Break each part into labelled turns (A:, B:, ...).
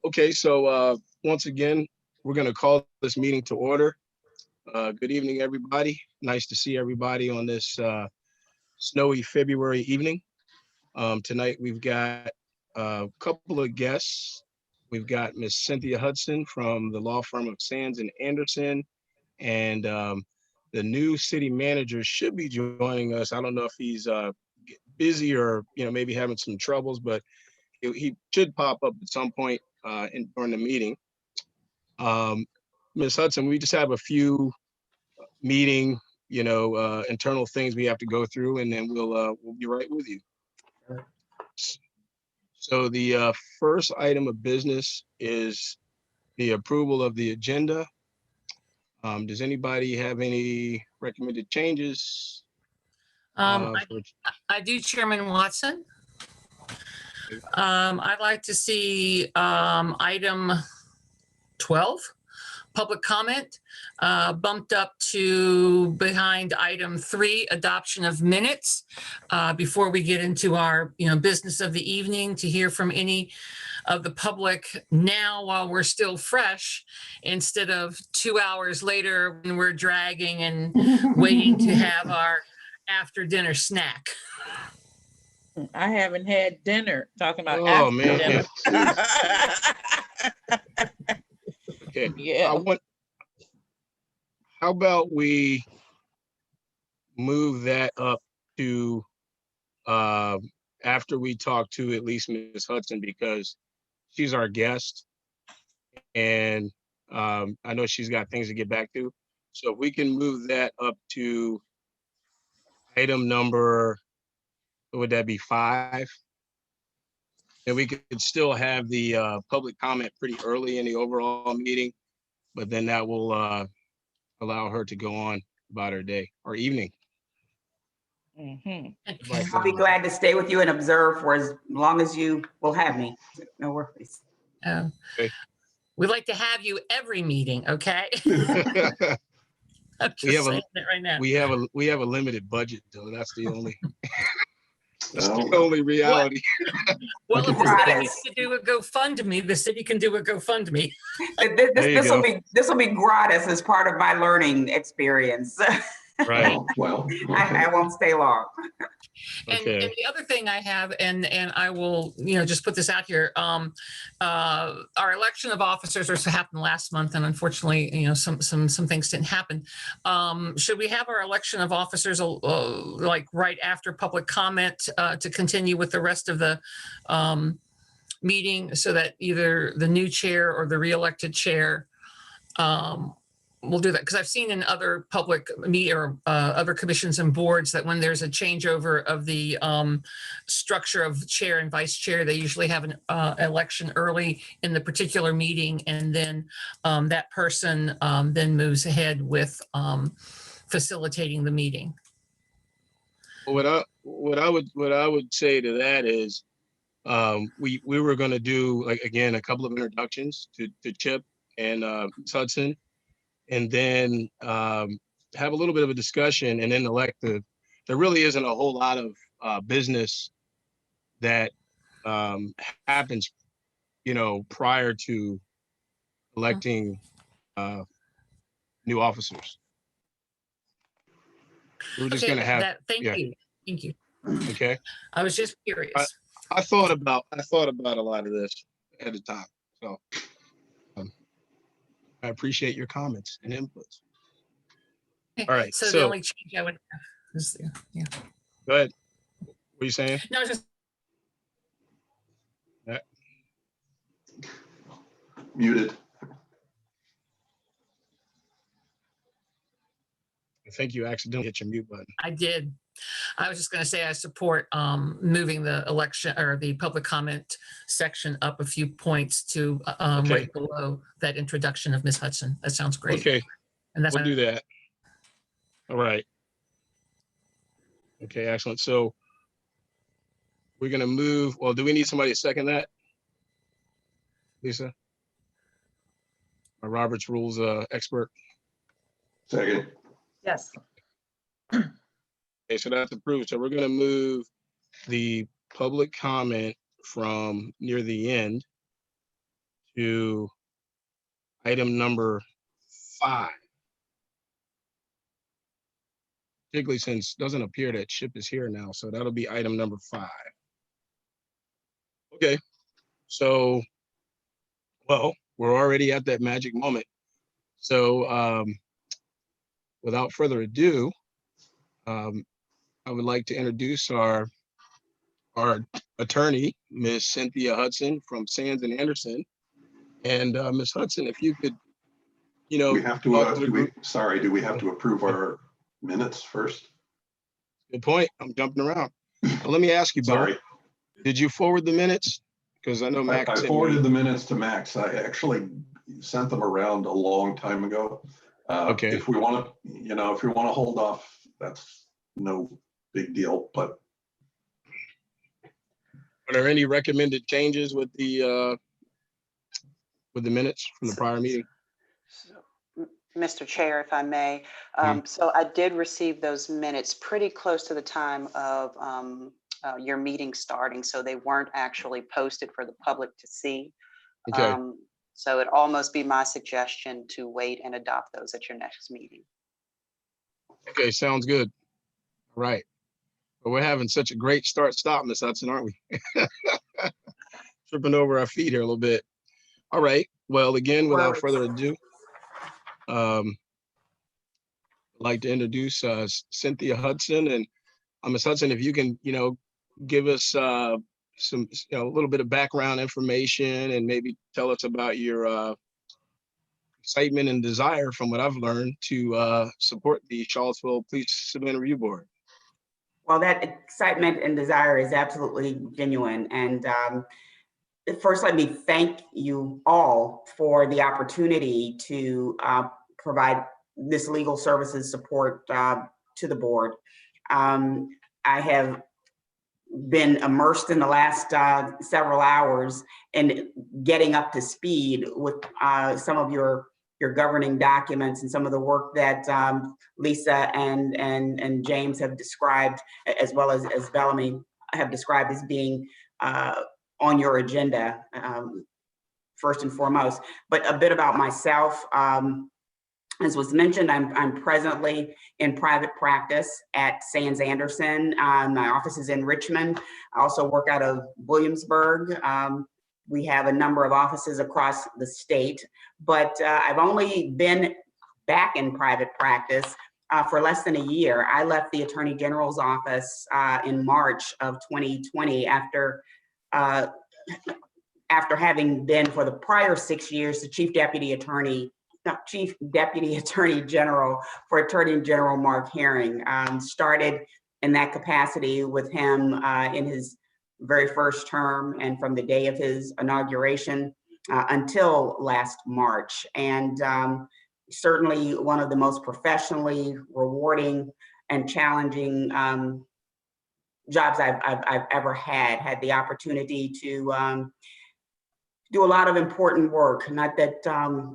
A: Okay, so once again, we're going to call this meeting to order. Good evening, everybody. Nice to see everybody on this snowy February evening. Tonight, we've got a couple of guests. We've got Miss Cynthia Hudson from the law firm of Sands and Anderson, and the new city manager should be joining us. I don't know if he's busy or maybe having some troubles, but he should pop up at some point during the meeting. Ms. Hudson, we just have a few meeting, internal things we have to go through, and then we'll be right with you. So the first item of business is the approval of the agenda. Does anybody have any recommended changes?
B: I do, Chairman Watson. I'd like to see item 12, public comment, bumped up to behind item 3, adoption of minutes, before we get into our business of the evening, to hear from any of the public now while we're still fresh, instead of 2 hours later when we're dragging and waiting to have our after dinner snack.
C: I haven't had dinner. Talking about
A: Oh,
C: after
A: man.
C: dinner.
A: Okay.
C: Yeah.
A: How about we move that up to after we talk to at least Ms. Hudson, because she's our guest, and I know she's got things to get back to. So if we can move that up to item number, what would that be, 5? And we could still have the public comment pretty early in the overall meeting, but then that will allow her to go on about her day or evening.
D: I'll be glad to stay with you and observe for as long as you will have me. No worries.
A: Okay.
B: We'd like to have you every meeting, okay? I'm just saying it right now.
A: We have a limited budget, though. That's the only that's the only reality.
B: Well, if the city needs to do a GoFundMe, the city can do a GoFundMe.
D: This will be gratis as part of my learning experience.
A: Right.
E: Well,
D: I won't stay long.
B: And the other thing I have, and I will, just put this out here. Our election of officers was happened last month, and unfortunately, some things didn't happen. Should we have our election of officers like right after public comment to continue with the rest of the meeting, so that either the new chair or the re-elected chair we'll do that, because I've seen in other public other commissions and boards that when there's a changeover of the structure of chair and vice chair, they usually have an election early in the particular meeting, and then that person then moves ahead with facilitating the meeting.
A: What I would say to that is we were going to do, like, again, a couple of introductions to Chip and Hudson, and then have a little bit of a discussion, and then elect there really isn't a whole lot of business that happens, prior to electing new officers. We're just going to have
B: that. Thank you.
A: Okay.
B: I was just curious.
A: I thought about a lot of this at the time, so I appreciate your comments and inputs. All right.
B: So the only change I would have is, yeah.
A: Go ahead. What are you saying?
B: No, just.
E: Muted.
A: I think you accidentally hit your mute button.
B: I did. I was just going to say I support moving the election or the public comment section up a few points to right below that introduction of Ms. Hudson. That sounds great.
A: Okay,
B: and that's
A: we'll do that. All right. Okay, excellent. So we're going to move. Well, do we need somebody to second that? Lisa? Our Robert's Rules expert.
E: Second.
D: Yes.
A: Okay, so that's approved. So we're going to move the public comment from near the end to item number 5. Particularly since it doesn't appear that Chip is here now, so that'll be item number 5. Okay, so, well, we're already at that magic moment. So without further ado, I would like to introduce our attorney, Ms. Cynthia Hudson from Sands and Anderson. And Ms. Hudson, if you could,
E: Do we have to,
A: talk to the group.
E: do we have to approve our minutes first?
A: Good point. I'm jumping around. Well, let me ask you, Bill,
E: Sorry,
A: did you forward the minutes? Because I know Max
E: I
A: sent
E: forwarded
A: me.
E: the minutes to Max. I actually sent them around a long time ago.
A: Okay.
E: If we want to, if you want to hold off, that's no big deal, but
A: Are there any recommended changes with the minutes from the prior meeting?
F: Mr. Chair, if I may, so I did receive those minutes pretty close to the time of your meeting starting, so they weren't actually posted for the public to see.
A: Okay.
F: So it'd almost be my suggestion to wait and adopt those at your next meeting.
A: Okay, sounds good. All right. But we're having such a great start-stop, Ms. Hudson, aren't we? Tripping over our feet here a little bit. All right. Well, again, without further ado, I'd like to introduce Cynthia Hudson. And Ms. Hudson, if you can, give us some, a little bit of background information and maybe tell us about your excitement and desire, from what I've learned, to support the Charlottesville Police Civilian Review Board.
D: Well, that excitement and desire is absolutely genuine. And first, let me thank you all for the opportunity to provide this legal services support to the board. I have been immersed in the last several hours in getting up to speed with some of your governing documents and some of the work that Lisa and James have described, as well as Bellamy have described as being on your agenda, first and foremost. But a bit about myself. As was mentioned, I'm presently in private practice at Sands Anderson. My office is in Richmond. I also work out of Williamsburg. We have a number of offices across the state, but I've only been back in private practice for less than a year. I left the Attorney General's office in March of 2020 after having been for the prior 6 years the Chief Deputy Attorney General for Attorney General Mark Herring. Started in that capacity with him in his very first term and from the day of his inauguration until last March. And certainly one of the most professionally rewarding and challenging jobs I've ever had the opportunity to do a lot of important work. Not that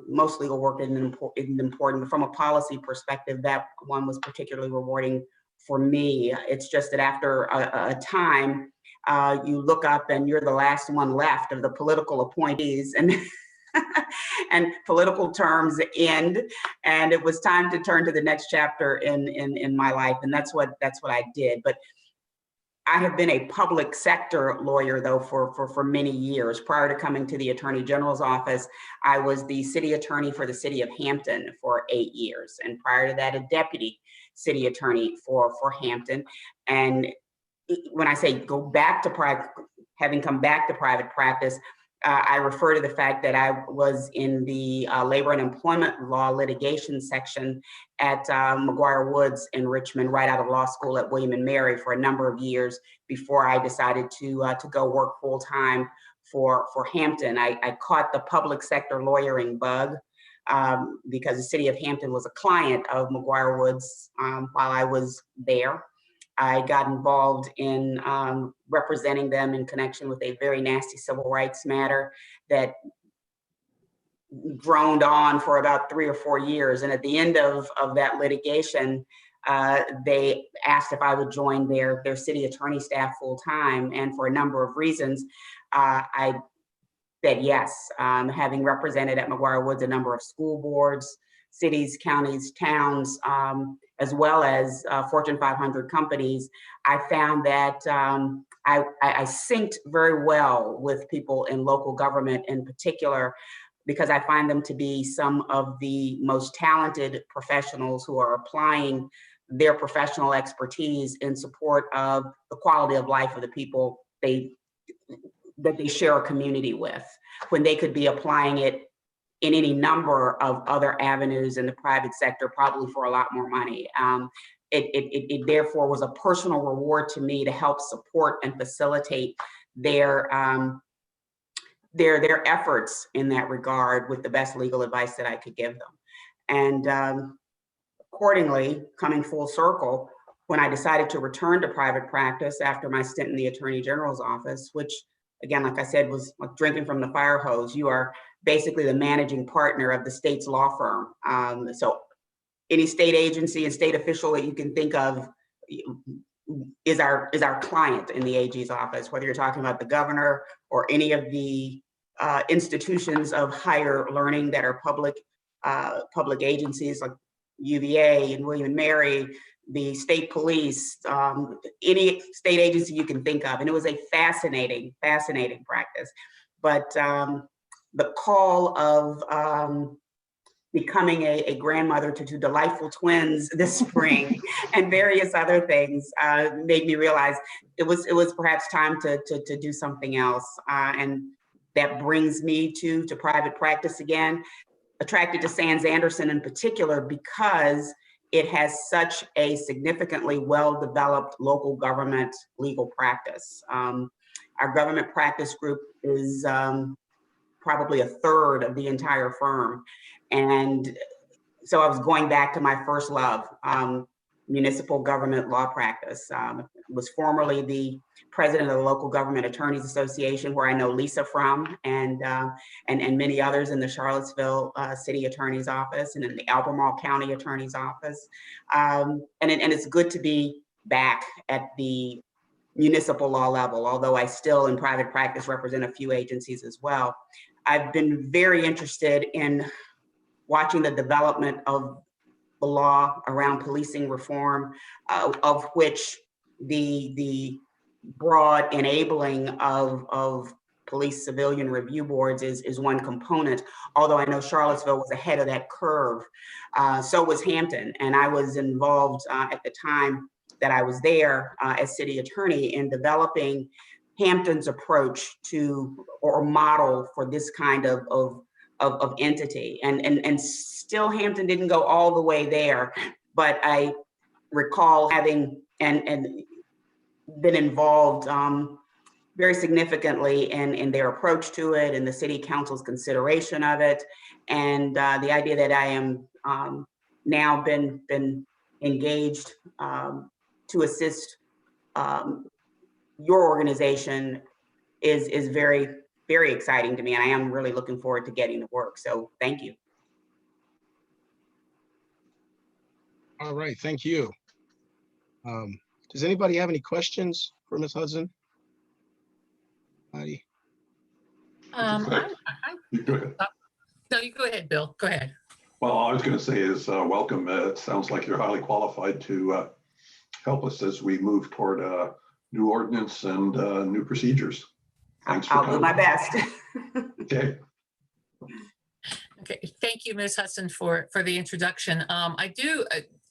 D: most legal work isn't important, but from a policy perspective, that one was particularly rewarding for me. It's just that after a time, you look up and you're the last one left of the political appointees, and and political terms end, and it was time to turn to the next chapter in my life, and that's what I did. But I have been a public sector lawyer, though, for many years. Prior to coming to the Attorney General's office, I was the city attorney for the city of Hampton for 8 years. And prior to that, a deputy city attorney for Hampton. And when I say go back to private, having come back to private practice, I refer to the fact that I was in the labor and employment law litigation section at McGuire Woods in Richmond, right out of law school at William and Mary for a number of years before I decided to go work full time for Hampton. I caught the public sector lawyering bug because the city of Hampton was a client of McGuire Woods while I was there. I got involved in representing them in connection with a very nasty civil rights matter that droned on for about 3 or 4 years. And at the end of that litigation, they asked if I would join their city attorney staff full time. And for a number of reasons, I said yes, having represented at McGuire Woods a number of school boards, cities, counties, towns, as well as Fortune 500 companies. I found that I synced very well with people in local government in particular, because I find them to be some of the most talented professionals who are applying their professional expertise in support of the quality of life of the people that they share a community with, when they could be applying it in any number of other avenues in the private sector, probably for a lot more money. It therefore was a personal reward to me to help support and facilitate their efforts in that regard with the best legal advice that I could give them. And accordingly, coming full circle, when I decided to return to private practice after my stint in the Attorney General's office, which again, like I said, was like drinking from the fire hose. You are basically the managing partner of the state's law firm. So any state agency and state official that you can think of is our client in the AG's office, whether you're talking about the governor or any of the institutions of higher learning that are public agencies like UVA and William and Mary, the state police, any state agency you can think of. And it was a fascinating practice. But the call of becoming a grandmother to two delightful twins this spring and various other things made me realize it was perhaps time to do something else. And that brings me to private practice again, attracted to Sands Anderson in particular because it has such a significantly well-developed local government legal practice. Our government practice group is probably a third of the entire firm. And so I was going back to my first love, municipal government law practice. Was formerly the president of the Local Government Attorneys Association, where I know Lisa from, and many others in the Charlottesville City Attorney's Office and in the Albemarle County Attorney's Office. And it's good to be back at the municipal law level, although I still in private practice represent a few agencies as well. I've been very interested in watching the development of the law around policing reform, of which the broad enabling of police civilian review boards is one component, although I know Charlottesville was ahead of that curve. So was Hampton, and I was involved at the time that I was there as city attorney in developing Hampton's approach to, or model for this kind of entity. And still Hampton didn't go all the way there, but I recall having and been involved very significantly in their approach to it and the city council's consideration of it. And the idea that I am now been engaged to assist your organization is very, very exciting to me. And I am really looking forward to getting to work. So thank you.
A: All right, thank you. Does anybody have any questions for Ms. Hudson? Anybody?
E: You go ahead.
B: No, you go ahead, Bill. Go ahead.
E: Well, all I was going to say is welcome. It sounds like you're highly qualified to help us as we move toward new ordinance and new procedures. Thanks for coming.
D: I'll do my best.
E: Okay.
B: Okay, thank you, Ms. Hudson, for the introduction. I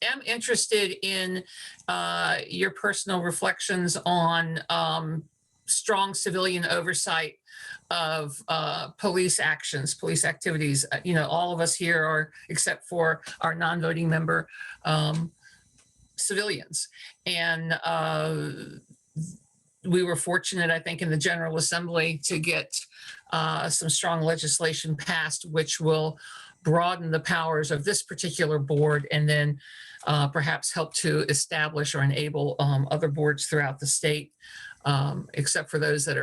B: am interested in your personal reflections on strong civilian oversight of police actions, police activities. You know, all of us here are, except for our non-voting member, civilians. And we were fortunate, I think, in the General Assembly to get some strong legislation passed, which will broaden the powers of this particular board and then perhaps help to establish or enable other boards throughout the state, except for those that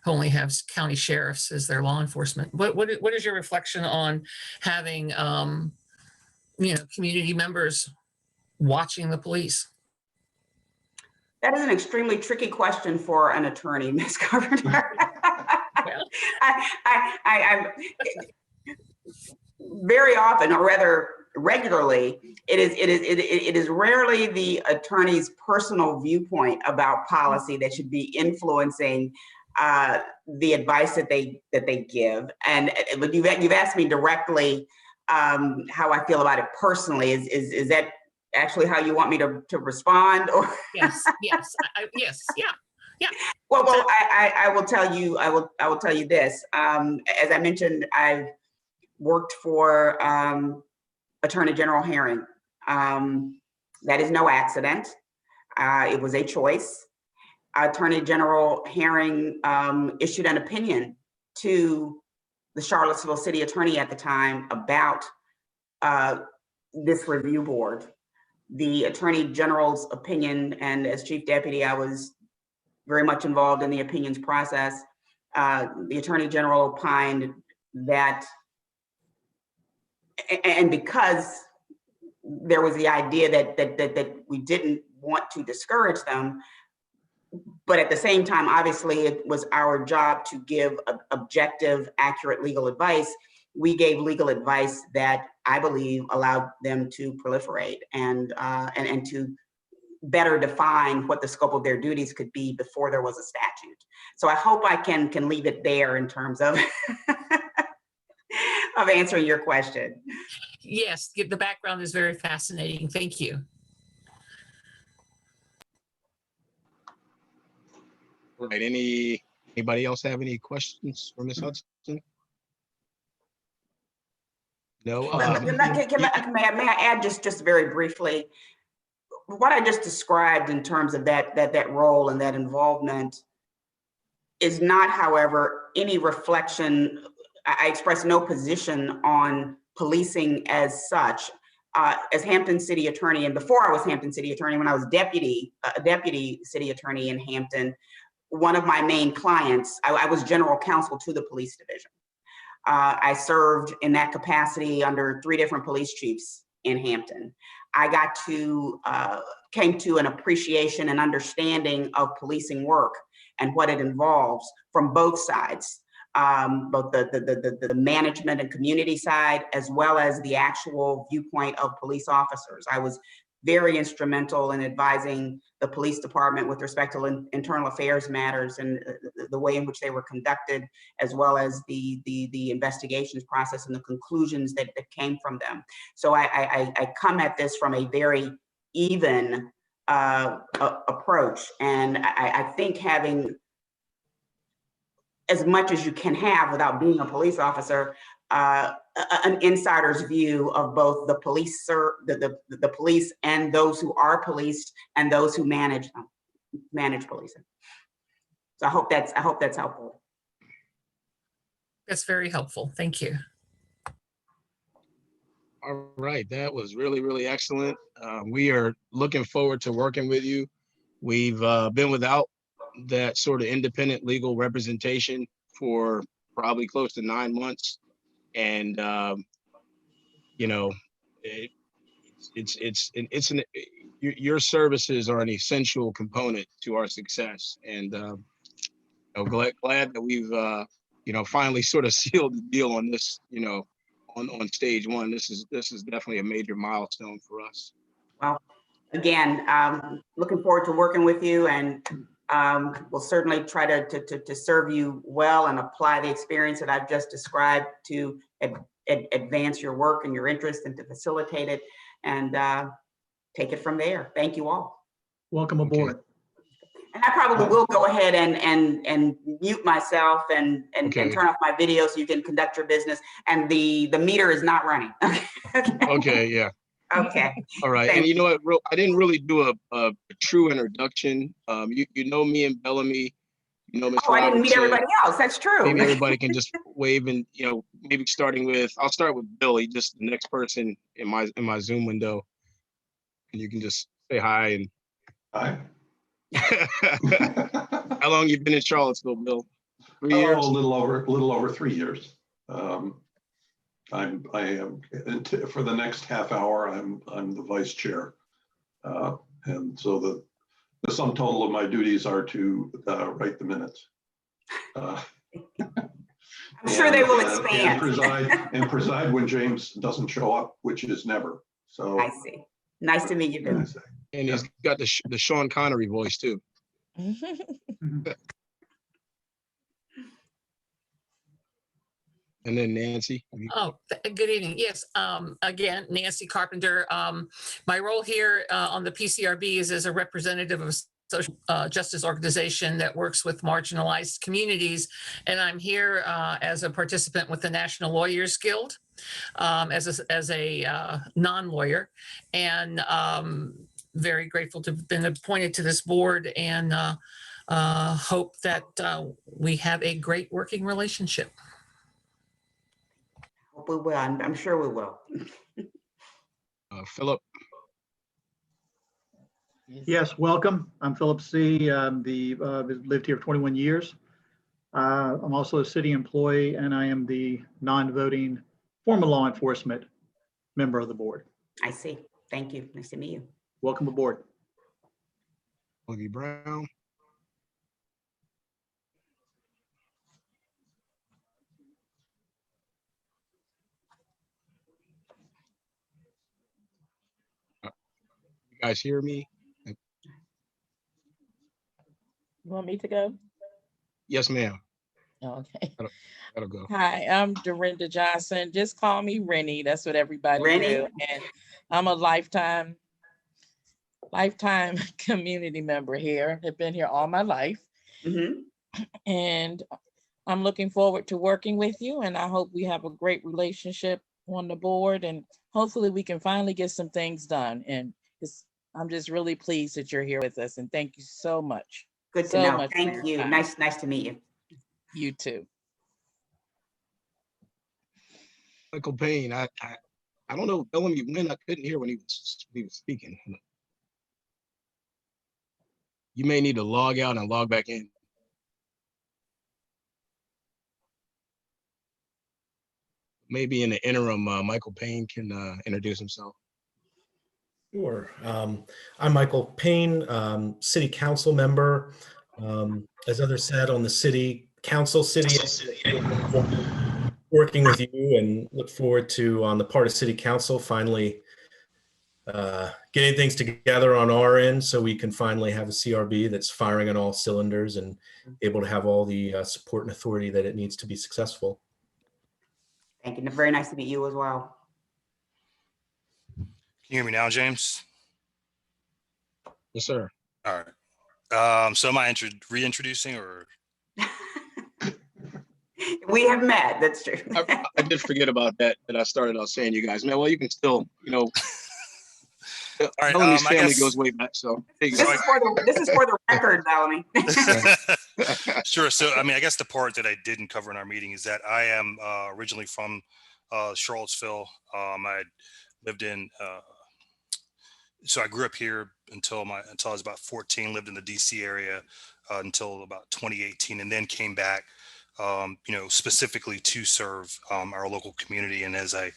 B: only have county sheriffs as their law enforcement. What is your reflection on having, you know, community members watching the police?
D: That is an extremely tricky question for an attorney, Ms. Governor.
B: Well,
D: I'm very often, or rather regularly, it is rarely the attorney's personal viewpoint about policy that should be influencing the advice that they give. And but you've asked me directly how I feel about it personally. Is that actually how you want me to respond? Or
B: Yes, yes, yes, yeah.
D: well, I will tell you. I will tell you this. As I mentioned, I've worked for Attorney General Herring. That is no accident. It was a choice. Attorney General Herring issued an opinion to the Charlottesville City Attorney at the time about this review board. The Attorney General's opinion, and as Chief Deputy, I was very much involved in the opinions process. The Attorney General opined that, and because there was the idea that we didn't want to discourage them, but at the same time, obviously, it was our job to give objective, accurate legal advice. We gave legal advice that I believe allowed them to proliferate and to better define what the scope of their duties could be before there was a statute. So I hope I can leave it there in terms of of answering your question.
B: Yes, the background is very fascinating. Thank you.
A: Right. Anybody else have any questions for Ms. Hudson? No.
D: May I add just very briefly, what I just described in terms of that role and that involvement is not, however, any reflection. I express no position on policing as such. As Hampton City Attorney, and before I was Hampton City Attorney, when I was deputy city attorney in Hampton, one of my main clients, I was general counsel to the police division. I served in that capacity under 3 different police chiefs in Hampton. I got to came to an appreciation and understanding of policing work and what it involves from both sides, both the management and community side, as well as the actual viewpoint of police officers. I was very instrumental in advising the police department with respect to internal affairs matters and the way in which they were conducted, as well as the investigations process and the conclusions that came from them. So I come at this from a very even approach. And I think having as much as you can have without being a police officer, an insider's view of both the police, the police and those who are policed and those who manage policing. So I hope that's helpful.
B: That's very helpful. Thank you.
A: All right, that was really, really excellent. We are looking forward to working with you. We've been without that sort of independent legal representation for probably close to 9 months. And, you know, your services are an essential component to our success. And glad that we've, finally sort of sealed the deal on this, on stage 1. This is definitely a major milestone for us.
D: Well, again, looking forward to working with you, and we'll certainly try to serve you well and apply the experience that I've just described to advance your work and your interest and to facilitate it, and take it from there. Thank you all.
G: Welcome aboard.
A: Okay.
D: And I probably will go ahead and mute myself and turn off my video so you can conduct your business. And the meter is not running.
A: Okay, yeah.
D: Okay.
A: All right.
D: Thank
A: and you know what, I didn't really do a true introduction. You know me and Bellamy, Ms.
D: Oh, I didn't meet
A: Robertson.
D: everybody else. That's true.
A: Maybe everybody can just wave, and maybe I'll start with Billy, just the next person in my Zoom window, and you can just say hi. And
E: Hi.
A: how long you been in Charlottesville, Bill? 3 years?
E: Oh, a little over 3 years. I am for the next half hour. I'm the vice chair, and so the sum total of my duties are to write the minutes.
D: I'm sure they will
E: And
D: expand.
E: preside when James doesn't show up, which is never. So.
D: I see. Nice to meet you,
E: what can I
D: Bill.
E: say?
A: And he's got the Sean Connery voice too. And then Nancy.
B: Oh, good evening. Yes, again, Nancy Carpenter. My role here on the PCRB is as a representative of a social justice organization that works with marginalized communities. And I'm here as a participant with the National Lawyers Guild as a non-lawyer. And very grateful to have been appointed to this board and hope that we have a great working relationship.
D: Hope we will. I'm sure we will.
A: Philip.
G: Yes, welcome. I'm Philip C. Lived here 21 years. I'm also a city employee, and I am the non-voting former law enforcement member of the board.
D: I see. Thank you. Nice to meet you.
G: Welcome aboard.
A: Olivia Brown. You guys hear me?
C: You want me to go?
A: Yes, ma'am.
C: Oh, okay.
A: That'll go.
C: Hi, I'm Dorinda Johnson. Just call me Rennie. That's what everybody
D: Rennie?
C: do. And I'm a lifetime community member here. I've been here all my life.
D: Mhm.
C: And I'm looking forward to working with you. And I hope we have a great relationship on the board. And hopefully we can finally get some things done. And I'm just really pleased that you're here with us. And thank you so much.
D: Good to
C: So
D: know.
C: much for
D: Thank
C: your
D: you.
C: time.
D: Nice to meet you.
C: You too.
A: Michael Payne. I don't know. Tell him when I couldn't hear when he was speaking. You may need to log out and log back in. Maybe in the interim, Michael Payne can introduce himself.
H: Sure. I'm Michael Payne, City Council member. As others said, on the City Council, working with you, and look forward to, on the part of City Council, finally getting things together on our end so we can finally have a CRB that's firing on all cylinders and able to have all the support and authority that it needs to be successful.
D: Thank you. Very nice to meet you as well.
I: Can you hear me now, James?
A: Yes, sir.
I: All right. So am I reintroducing or?
D: We have met. That's true.
A: I did forget about that I started out saying you guys, man. Well, you can still,
I: All right,
A: Bellamy's
I: I
A: family
I: guess-
A: goes way back, so there you
D: This
A: go.
D: is for the record, Bellamy.
I: Sure. So, I mean, I guess the part that I didn't cover in our meeting is that I am originally from Charlottesville. I lived in, so I grew up here until I was about 14, lived in the DC area until about 2018, and then came back, specifically to serve our local community. And as I,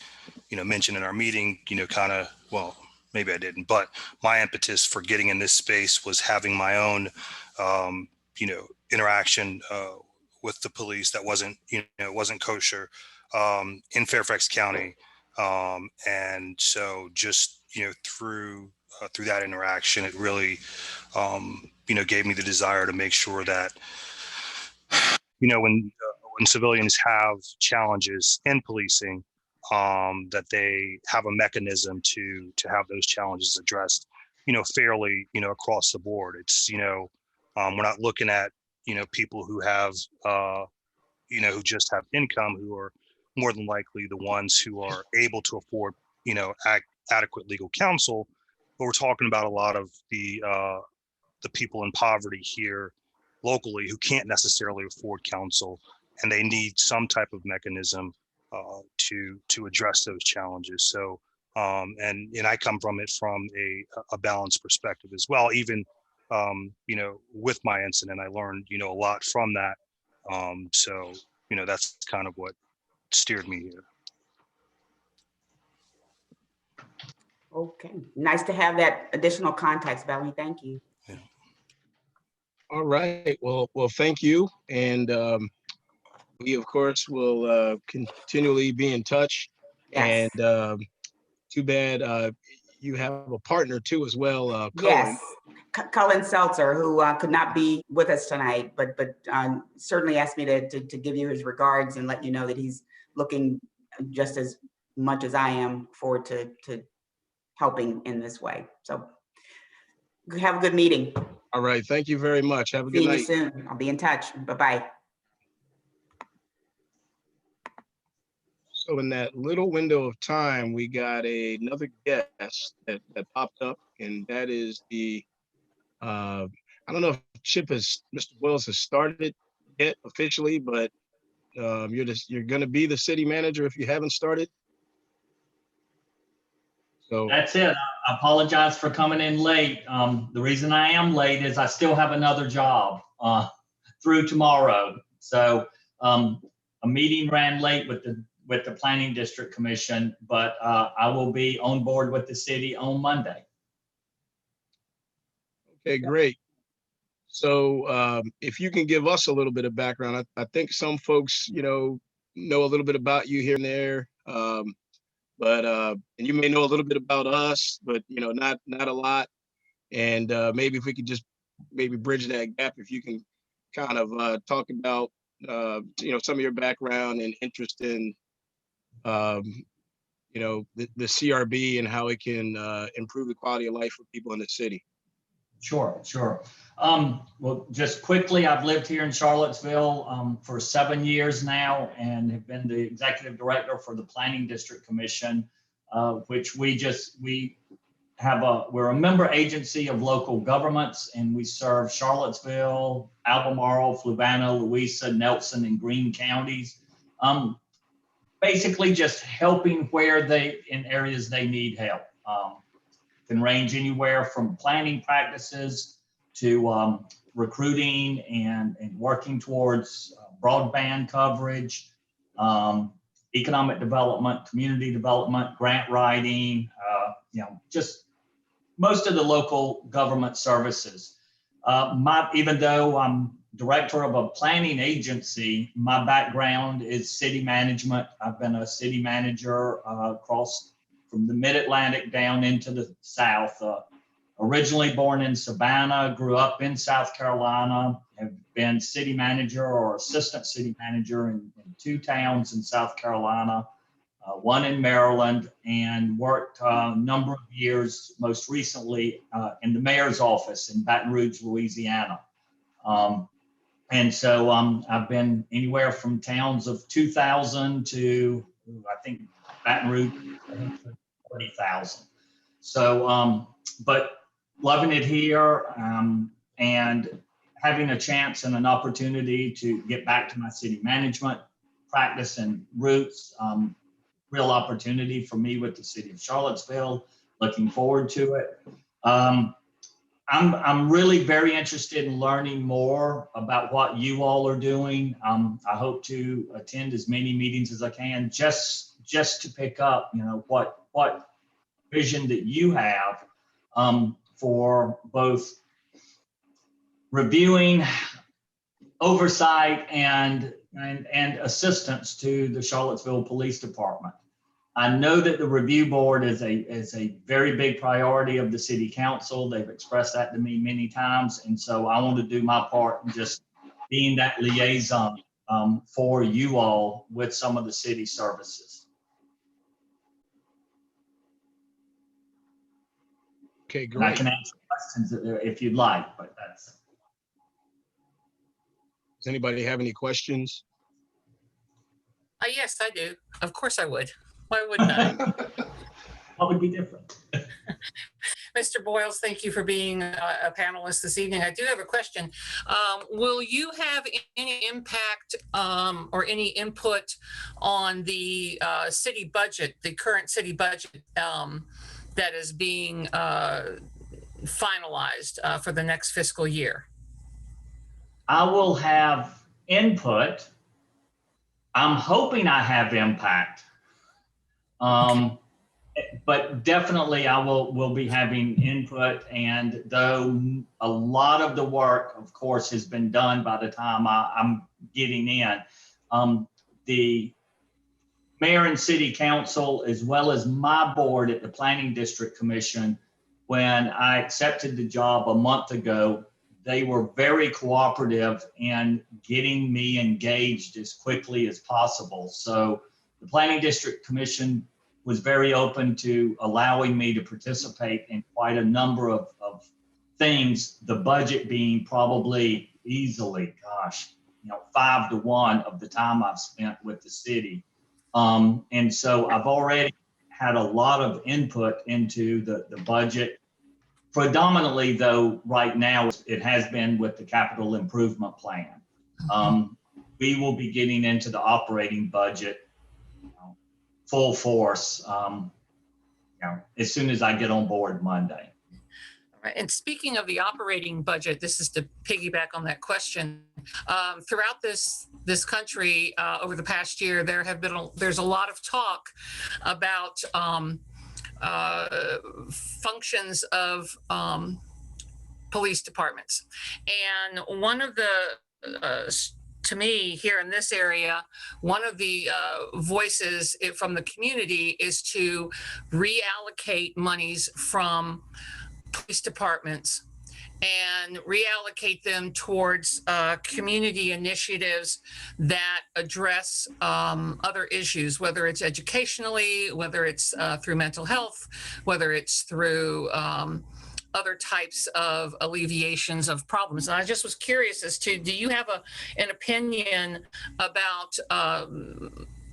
I: mentioned in our meeting, well, maybe I didn't, but my impetus for getting in this space was having my own, interaction with the police that wasn't kosher in Fairfax County. And so just, through that interaction, it really, gave me the desire to make sure that, when civilians have challenges in policing, that they have a mechanism to have those challenges addressed, fairly, across the board. It's, we're not looking at, people who have, who just have income, who are more than likely the ones who are able to afford, adequate legal counsel. But we're talking about a lot of the people in poverty here locally who can't necessarily afford counsel, and they need some type of mechanism to address those challenges. So, and I come from it from a balanced perspective as well. Even, with my incident, I learned, a lot from that. So, that's kind of what steered me here.
D: Okay. Nice to have that additional context, Bellamy. Thank you.
A: All right. Well, thank you. And we of course will continually be in touch.
D: Yes.
A: And too bad you have a partner too as well, Cullen.
D: Yes, Cullen Seltzer, who could not be with us tonight, but certainly asked me to give you his regards and let you know that he's looking just as much as I am forward to helping in this way. So have a good meeting.
A: All right. Thank you very much. Have a good
D: See you
A: night.
D: soon. I'll be in touch. Bye-bye.
A: So in that little window of time, we got another guest that popped up, and that is I don't know if Mr. Wells has started yet officially, but you're going to be the city manager if you haven't started. So
J: That's it. I apologize for coming in late. The reason I am late is I still have another job through tomorrow. So a meeting ran late with the Planning District Commission, but I will be on board with the city on Monday.
A: okay, great. So if you can give us a little bit of background, I think some folks, know a little bit about you here and there. But and you may know a little bit about us, but not a lot. And maybe if we could just maybe bridge that gap, if you can kind of talk about some of your background and interest in the CRB and how it can improve the quality of life for people in the city.
J: Sure. Well, just quickly, I've lived here in Charlottesville for 7 years now and have been the executive director for the Planning District Commission, which we're a member agency of local governments, and we serve Charlottesville, Albemarle, Fluvanna, Louisa, Nelson, and Greene counties. Basically just helping in areas they need help. Can range anywhere from planning practices to recruiting and working towards broadband coverage, economic development, community development, grant writing, just most of the local government services. Even though I'm director of a planning agency, my background is city management. I've been a city manager across from the mid-Atlantic down into the South. Originally born in Savannah, grew up in South Carolina, have been city manager or assistant city manager in 2 towns in South Carolina, 1 in Maryland, and worked a number of years, most recently in the mayor's office in Baton Rouge, Louisiana. And so I've been anywhere from towns of 2,000 to, I think, Baton Rouge, 40,000. So, but loving it here and having a chance and an opportunity to get back to my city management practice and roots, real opportunity for me with the city of Charlottesville. Looking forward to it. I'm really very interested in learning more about what you all are doing. I hope to attend as many meetings as I can, just to pick up, what vision that you have for both reviewing, oversight, and assistance to the Charlottesville Police Department. I know that the review board is a very big priority of the city council. They've expressed that to me many times. And so I want to do my part in just being that liaison for you all with some of the city services.
A: Okay,
J: And I
A: great.
J: can answer questions if you'd like, but that's.
A: Does anybody have any questions?
B: Yes, I do. Of course I would. Why wouldn't I?
J: What would be different?
B: Mr. Boyles, thank you for being a panelist this evening. I do have a question. Will you have any impact or any input on the city budget, the current city budget that is being finalized for the next fiscal year?
J: I will have input. I'm hoping I have impact. But definitely I will be having input, and though a lot of the work, of course, has been done by the time I'm getting in, The mayor and city council, as well as my board at the Planning District Commission, when I accepted the job a month ago, they were very cooperative in getting me engaged as quickly as possible. So the Planning District Commission was very open to allowing me to participate in quite a number of things, the budget being probably easily, 5 to 1 of the time I've spent with the city. And so I've already had a lot of input into the budget. Predominantly, though, right now, it has been with the capital improvement plan. We will be getting into the operating budget full force as soon as I get on board Monday.
B: Right. And speaking of the operating budget, this is to piggyback on that question. Throughout this country over the past year, there's a lot of talk about functions of police departments, and one of the to me here in this area, one of the voices from the community is to reallocate monies from police departments and reallocate them towards community initiatives that address other issues, whether it's educationally, whether it's through mental health, whether it's through other types of alleviations of problems. And I just was curious as to, do you have an opinion about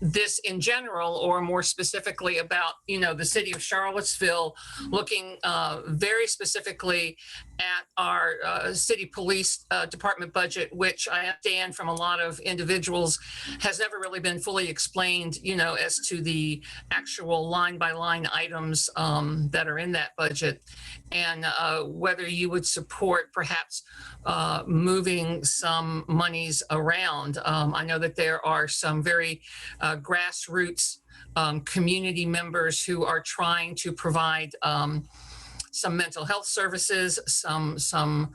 B: this in general, or more specifically about, the city of Charlottesville looking very specifically at our city police department budget, which I understand from a lot of individuals has never really been fully explained, as to the actual line by line items that are in that budget, and whether you would support perhaps moving some monies around. I know that there are some very grassroots community members who are trying to provide some mental health services, some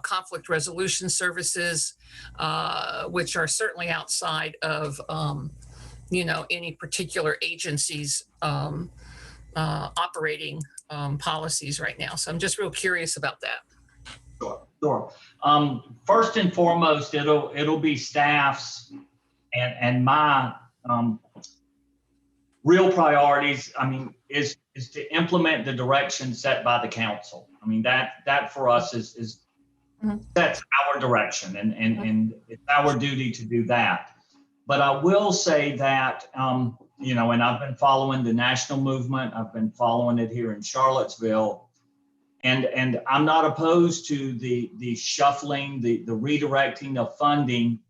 B: conflict resolution services, which are certainly outside of any particular agency's operating policies right now. So I'm just real curious about that.
J: Sure. First and foremost, it'll be staff's and my real priorities. Is to implement the direction set by the council. That for us is that's our direction, and it's our duty to do that. But I will say that and I've been following the national movement. I've been following it here in Charlottesville. And I'm not opposed to the shuffling, the redirecting of funding.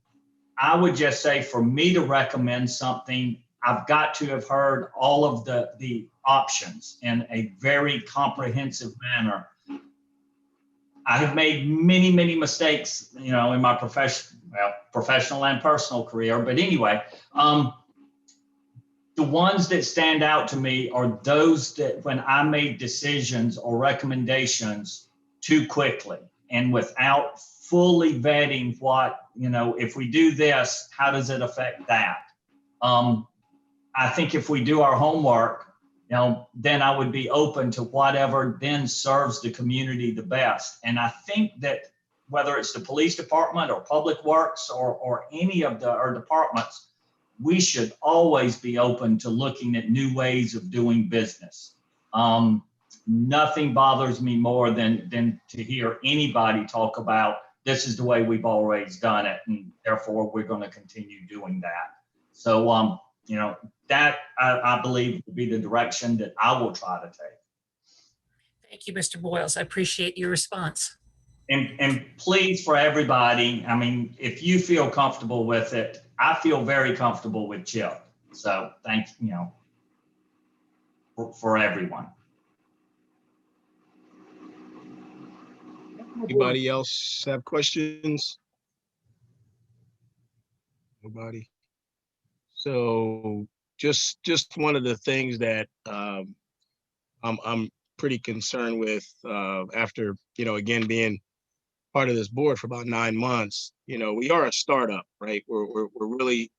J: I would just say, for me to recommend something, I've got to have heard all of the options in a very comprehensive manner. I have made many, many mistakes, in my professional and personal career. But anyway, the ones that stand out to me are those that when I made decisions or recommendations too quickly and without fully vetting what, if we do this, how does it affect that? I think if we do our homework, then I would be open to whatever then serves the community the best. And I think that whether it's the police department or public works or any of our departments, we should always be open to looking at new ways of doing business. Nothing bothers me more than to hear anybody talk about this is the way we've always done it, and therefore we're going to continue doing that. So, that I believe will be the direction that I will try to take.
B: Thank you, Mr. Boyles. I appreciate your response.
J: And please, for everybody, if you feel comfortable with it, I feel very comfortable with Chip. So thank you, for everyone.
A: Anybody else have questions? Nobody. So just one of the things that I'm pretty concerned with after again being part of this board for about 9 months, we are a startup, right? We're really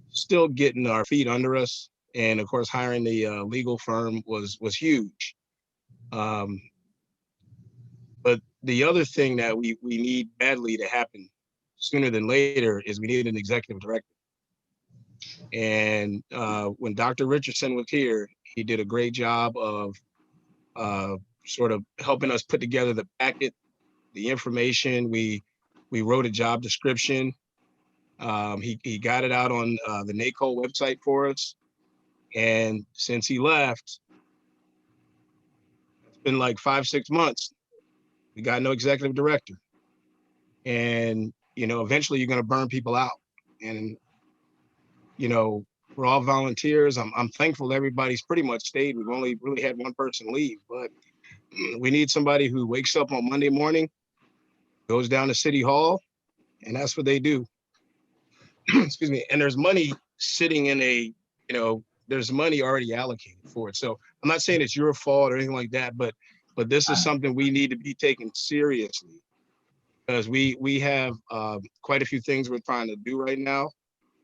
A: still getting our feet under us. And of course, hiring the legal firm was huge. But the other thing that we need badly to happen sooner than later is we need an executive director. And when Dr. Richardson was here, he did a great job of sort of helping us put together the packet, the information. We wrote a job description. He got it out on the NACO website for us. And since he left, it's been like 5-6 months. We got no executive director. And, eventually you're going to burn people out. And, we're all volunteers. I'm thankful everybody's pretty much stayed. We've only really had one person leave, but we need somebody who wakes up on Monday morning, goes down to City Hall, and that's what they do. Excuse me. And there's money sitting in there's money already allocated for it. So I'm not saying it's your fault or anything like that, but this is something we need to be taken seriously, because we have quite a few things we're trying to do right now,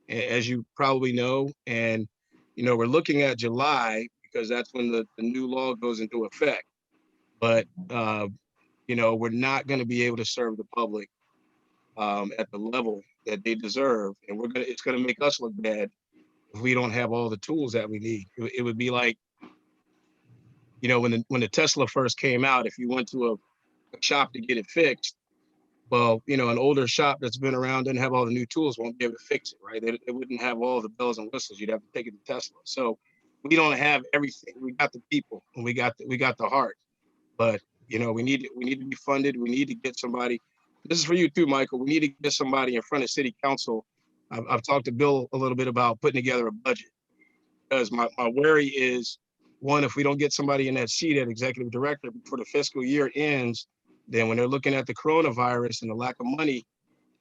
A: as you probably know. And, we're looking at July because that's when the new law goes into effect. But, we're not going to be able to serve the public at the level that they deserve. And it's going to make us look bad if we don't have all the tools that we need. It would be like, when the Tesla first came out, if you went to a shop to get it fixed, well, an older shop that's been around, doesn't have all the new tools, won't be able to fix it, right? They wouldn't have all the bells and whistles. You'd have to take it to Tesla. So we don't have everything. We got the people and we got the heart, but we need to be funded. We need to get somebody. This is for you too, Michael. We need to get somebody in front of City Council. I've talked to Bill a little bit about putting together a budget, because my worry is, one, if we don't get somebody in that seat at executive director before the fiscal year ends, then when they're looking at the coronavirus and the lack of money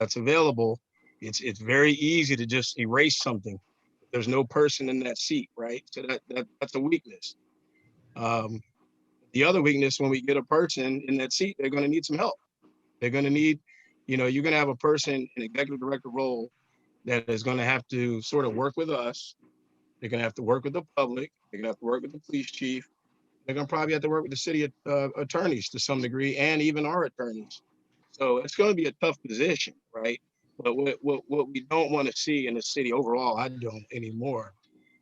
A: that's available, it's very easy to just erase something. There's no person in that seat, right? So that's a weakness. The other weakness, when we get a person in that seat, they're going to need some help. They're going to need, you're going to have a person in executive director role that is going to have to sort of work with us. They're going to have to work with the public. They're going to have to work with the police chief. They're going to probably have to work with the city attorneys to some degree, and even our attorneys. So it's going to be a tough position, right? But what we don't want to see in the city overall, I don't anymore,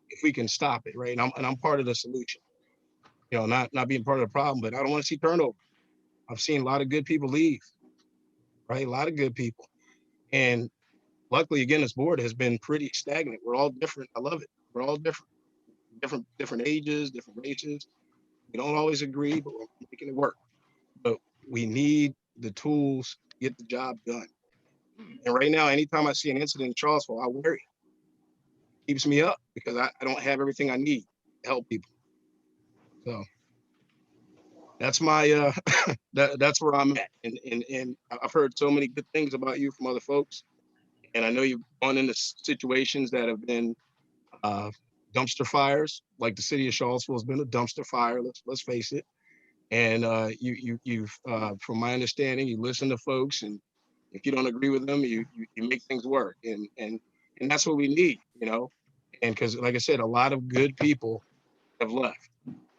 A: if we can stop it, right? And I'm part of the solution. Not being part of the problem, but I don't want to see turnover. I've seen a lot of good people leave, right? A lot of good people. And luckily, again, this board has been pretty stagnant. We're all different. I love it. We're all different ages, different races. We don't always agree, but we're making it work. But we need the tools to get the job done. And right now, anytime I see an incident in Charlottesville, I worry. It keeps me up because I don't have everything I need to help people. So that's my that's where I'm at. And I've heard so many good things about you from other folks. And I know you've gone into situations that have been dumpster fires, like the city of Charlottesville has been a dumpster fire. Let's face it. And you've from my understanding, you listen to folks, and if you don't agree with them, you make things work. And that's what we need, And because, like I said, a lot of good people have left.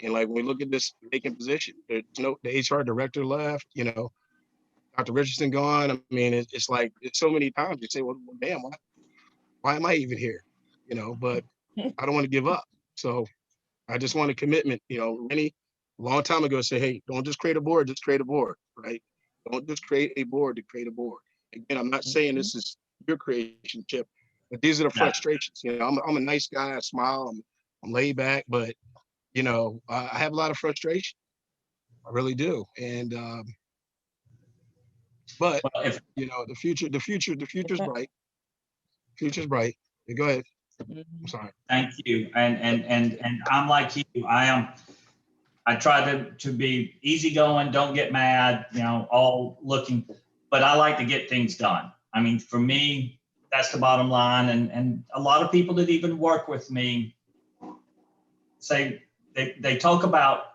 A: And like when we look at this vacant position, the HR director left, Dr. Richardson gone. I mean, it's like, it's so many times you say, well, damn, why am I even here? But I don't want to give up. So I just want a commitment, a long time ago say, hey, don't just create a board, just create a board, right? Don't just create a board to create a board. Again, I'm not saying this is your creation, Chip, but these are the frustrations. I'm a nice guy, I smile, I'm laid back, but I have a lot of frustration. I really do. And but
J: Well, if
A: the future's bright. Future's bright. Go ahead. I'm sorry.
J: Thank you. And I'm like you. I try to be easygoing, don't get mad, all looking, but I like to get things done. I mean, for me, that's the bottom line. And a lot of people that even work with me they talk about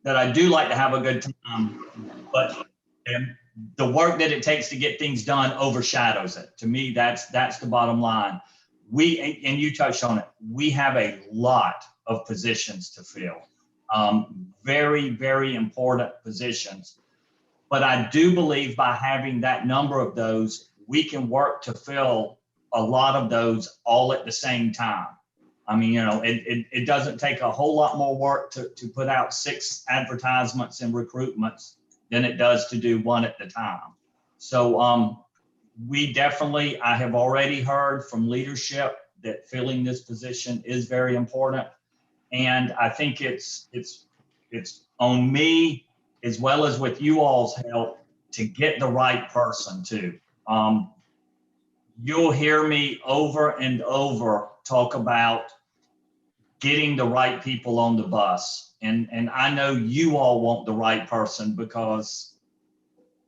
J: that I do like to have a good time, but the work that it takes to get things done overshadows it. To me, that's the bottom line. And you touched on it, we have a lot of positions to fill. Very, very important positions. But I do believe by having that number of those, we can work to fill a lot of those all at the same time. I mean, you know, it doesn't take a whole lot more work to put out 6 advertisements and recruitments than it does to do 1 at a time. So I have already heard from leadership that filling this position is very important. And I think it's on me, as well as with you all's help, to get the right person too. You'll hear me over and over talk about getting the right people on the bus. And I know you all want the right person, because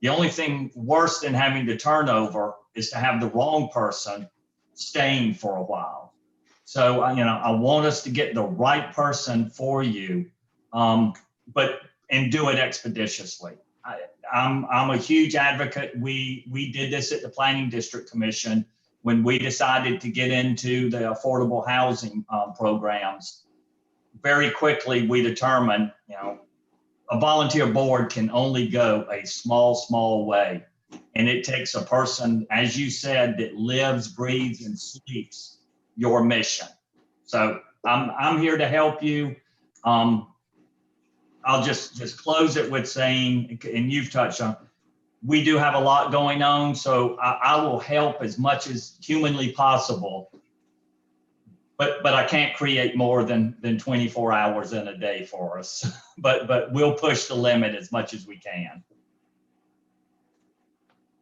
J: the only thing worse than having the turnover is to have the wrong person staying for a while. So, you know, I want us to get the right person for you, and do it expeditiously. I'm a huge advocate. We did this at the Planning District Commission when we decided to get into the affordable housing programs. Very quickly, we determined, you know, a volunteer board can only go a small way. And it takes a person, as you said, that lives, breathes, and sleeps your mission. So I'm here to help you. I'll just close it with saying, and you've touched on, we do have a lot going on, so I will help as much as humanly possible. But I can't create more than 24 hours in a day for us. But we'll push the limit as much as we can.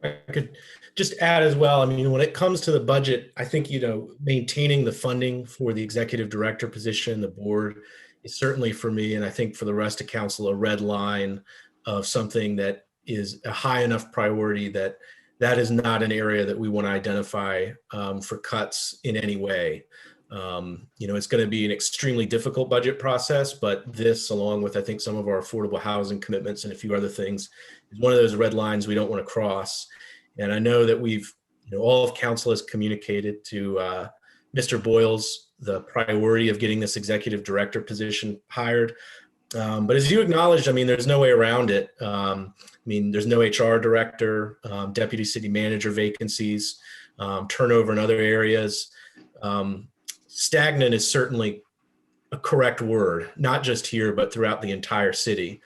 H: I could just add as well, I mean, when it comes to the budget, I think, you know, maintaining the funding for the executive director position, the board, is certainly for me, and I think for the rest of council, a red line of something that is a high enough priority that is not an area that we want to identify for cuts in any way. You know, it's going to be an extremely difficult budget process, but this, along with I think some of our affordable housing commitments and a few other things, is one of those red lines we don't want to cross. And I know that we've, you know, all of council has communicated to Mr. Boyles the priority of getting this executive director position hired. But as you acknowledged, I mean, there's no way around it. I mean, there's no HR director, deputy city manager vacancies, turnover in other areas. Stagnant is certainly a correct word, not just here, but throughout the entire city,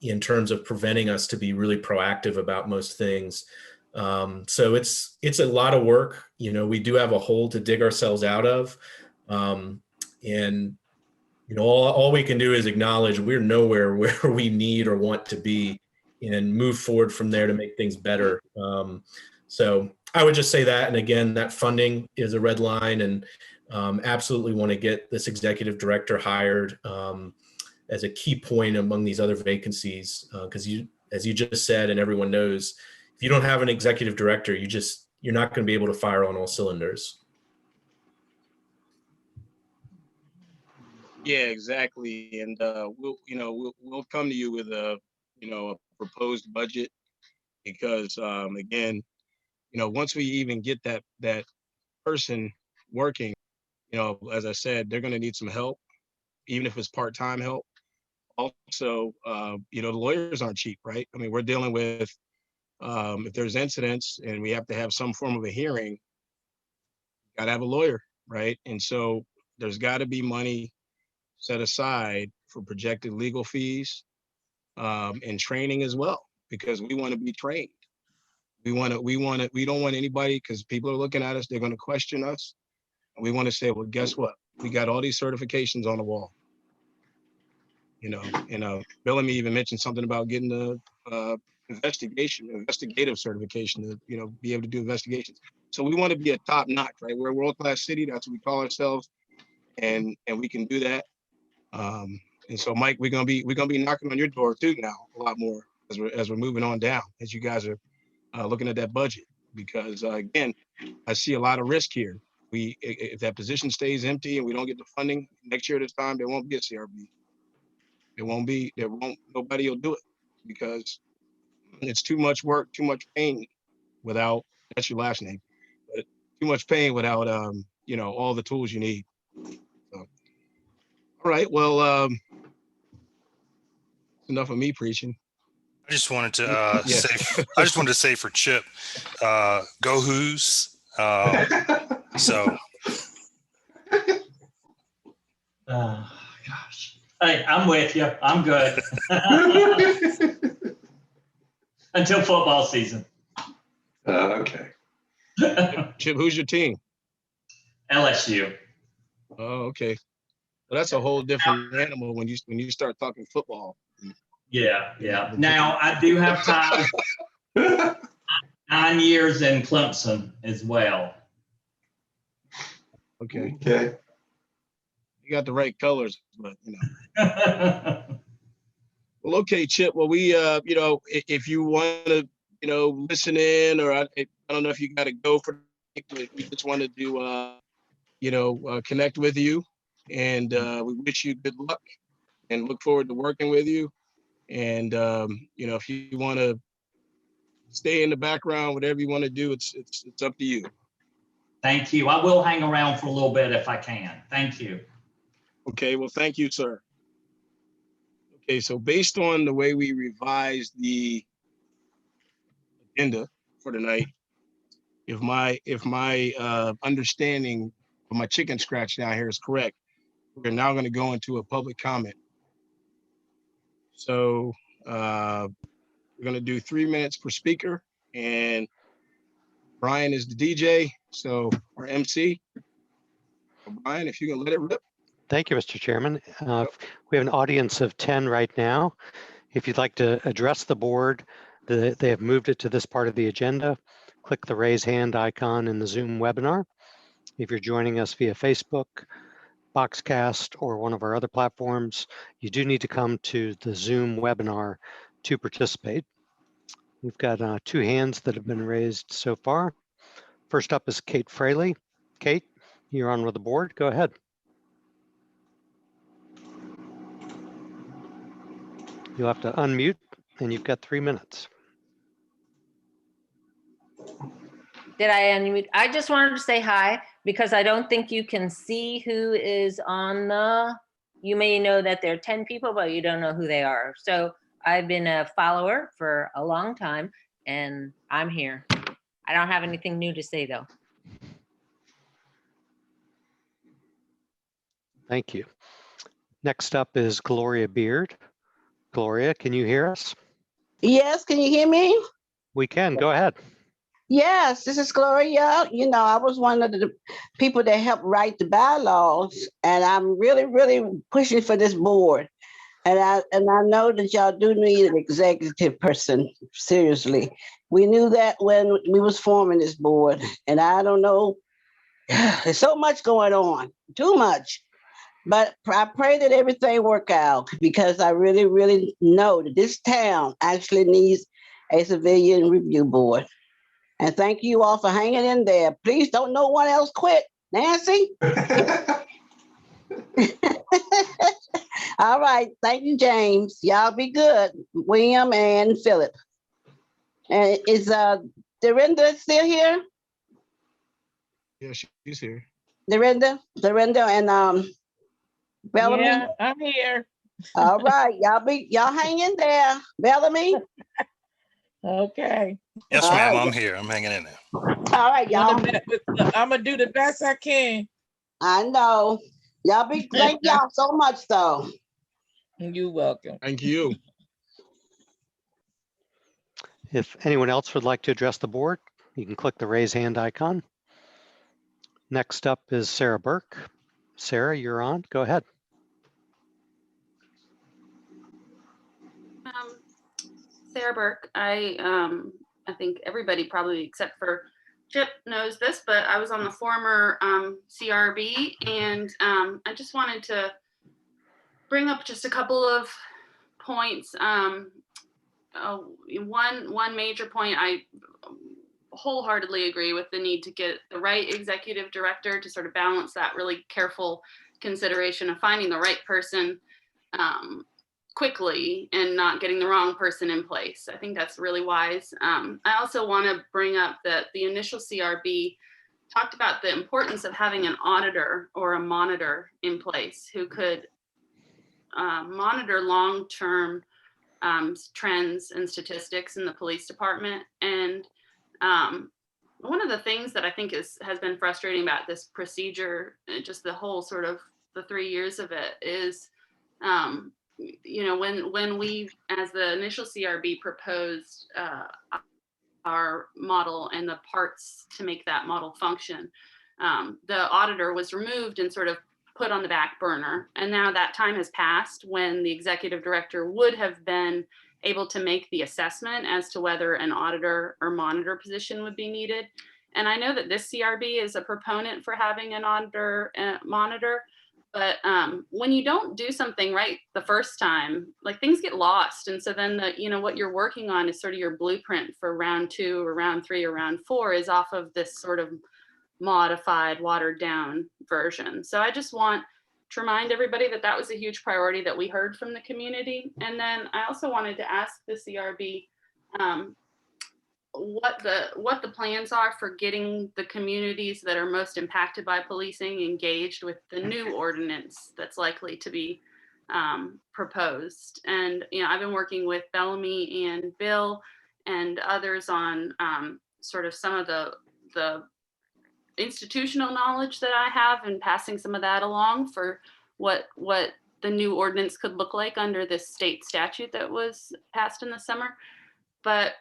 H: in terms of preventing us to be really proactive about most things. So it's a lot of work. You know, we do have a hole to dig ourselves out of. And, you know, all we can do is acknowledge we're nowhere where we need or want to be and move forward from there to make things better. So I would just say that. And again, that funding is a red line, and absolutely want to get this executive director hired as a key point among these other vacancies. Because as you just said, and everyone knows, if you don't have an executive director, you're not going to be able to fire on all cylinders.
A: Yeah, exactly. And we'll come to you with a proposed budget, because again, you know, once we even get that person working, you know, as I said, they're going to need some help, even if it's part-time help. Also, you know, the lawyers aren't cheap, right? I mean, we're dealing with if there's incidents and we have to have some form of a hearing, got to have a lawyer, right? And so there's got to be money set aside for projected legal fees and training as well, because we want to be trained. We don't want anybody, because people are looking at us, they're going to question us. And we want to say, well, guess what? We got all these certifications on the wall. You know, and Bill and me even mentioned something about getting the investigative certification to, you know, be able to do investigations. So we want to be a top notch, right? We're a world-class city. That's what we call ourselves. And we can do that. And so, Mike, we're gonna be knocking on your door too now a lot more as we're moving on down, as you guys are looking at that budget, because again, I see a lot of risk here. If that position stays empty and we don't get the funding next year at this time, there won't be a CRB. Nobody will do it. because it's too much work, too much pain without, that's your last name, but too much pain without, you know, all the tools you need. So, all right, well, enough of me preaching.
I: I just wanted to
A: Yeah.
I: say for Chip, go Who's. So
J: Gosh. Hey, I'm with you. I'm good. Until football season.
E: Okay.
A: Chip, who's your team?
J: LSU.
A: Oh, okay. Well, that's a whole different animal when you start talking football.
J: Yeah, yeah. Now, I do have time. 9 years in Clemson as well.
A: Okay.
E: Okay.
A: You got the right colors, but you know. Well, okay, Chip. Well, we, you know, if you want to, you know, listen in, or I don't know if you got to go for, but we just wanted to, you know, connect with you, and we wish you good luck, and look forward to working with you. And you know, if you want to stay in the background, whatever you want to do, it's up to you.
J: Thank you. I will hang around for a little bit if I can. Thank you.
A: Okay. Well, thank you, sir. Okay, so based on the way we revised the agenda for tonight, if my understanding of my chicken scratch down here is correct, we're now going to go into a public comment. So we're going to do 3 minutes per speaker, and Brian is the DJ, so our MC. Brian, if you can let it rip.
K: Thank you, Mr. Chairman. We have an audience of 10 right now. If you'd like to address the board, they have moved it to this part of the agenda. Click the raise hand icon in the Zoom webinar. If you're joining us via Facebook, Boxcast, or one of our other platforms, you do need to come to the Zoom webinar to participate. We've got 2 hands that have been raised so far. First up is Kate Fraley. Kate, you're on with the board. Go ahead. You'll have to unmute, and you've got 3 minutes.
L: Did I unmute? I just wanted to say hi because I don't think you can see who is on the, you may know that there are 10 people, but you don't know who they are. So I've been a follower for a long time and I'm here. I don't have anything new to say though.
K: Thank you. Next up is Gloria Beard. Gloria, can you hear us?
M: Yes, can you hear me?
K: We can. Go ahead.
M: Yes, this is Gloria. You know, I was one of the people that helped write the bylaws, and I'm really, really pushing for this board. And I know that y'all do need an executive person, seriously. We knew that when we was forming this board, and I don't know, there's so much going on, too much. But I pray that everything work out because I really, really know that this town actually needs a civilian review board. And thank you all for hanging in there. Please don't no one else quit. Nancy? All right. Thank you, James. Y'all be good. William and Philip. And is Dorinda still here?
A: Yeah, she's here.
M: Dorinda and Bellamy?
C: Yeah, I'm here.
M: All right. Y'all hang in there. Bellamy?
C: Okay.
I: yes,
M: All
I: ma'am.
M: right.
I: I'm here. I'm hanging in there.
M: All right, y'all.
C: I'm gonna do the best I can.
M: I know. Y'all be thank y'all so much though.
C: You're welcome.
A: Thank you.
K: If anyone else would like to address the board, you can click the raise hand icon. Next up is Sarah Burke. Sarah, you're on. Go ahead.
N: Sarah Burke. I think everybody probably except for Chip knows this, but I was on the former CRB, and I just wanted to bring up just a couple of points. One major point, I wholeheartedly agree with the need to get the right executive director to sort of balance that really careful consideration of finding the right person quickly and not getting the wrong person in place. I think that's really wise. I also want to bring up that the initial CRB talked about the importance of having an auditor or a monitor in place who could monitor long-term trends and statistics in the police department. And one of the things that I think has been frustrating about this procedure, just the whole sort of the 3 years of it, is when we, as the initial CRB, proposed our model and the parts to make that model function, the auditor was removed and sort of put on the back burner. And now that time has passed when the executive director would have been able to make the assessment as to whether an auditor or monitor position would be needed. And I know that this CRB is a proponent for having an auditor monitor, but when you don't do something right the first time, like, things get lost. And so then what you're working on is sort of your blueprint for round 2 or round 3 or round 4 is off of this sort of modified, watered down version. So I just want to remind everybody that that was a huge priority that we heard from the community. And then I also wanted to ask the CRB what the plans are for getting the communities that are most impacted by policing engaged with the new ordinance that's likely to be proposed. And I've been working with Bellamy and Bill and others on sort of some of the institutional knowledge that I have and passing some of that along for what the new ordinance could look like under this state statute that was passed in the summer. But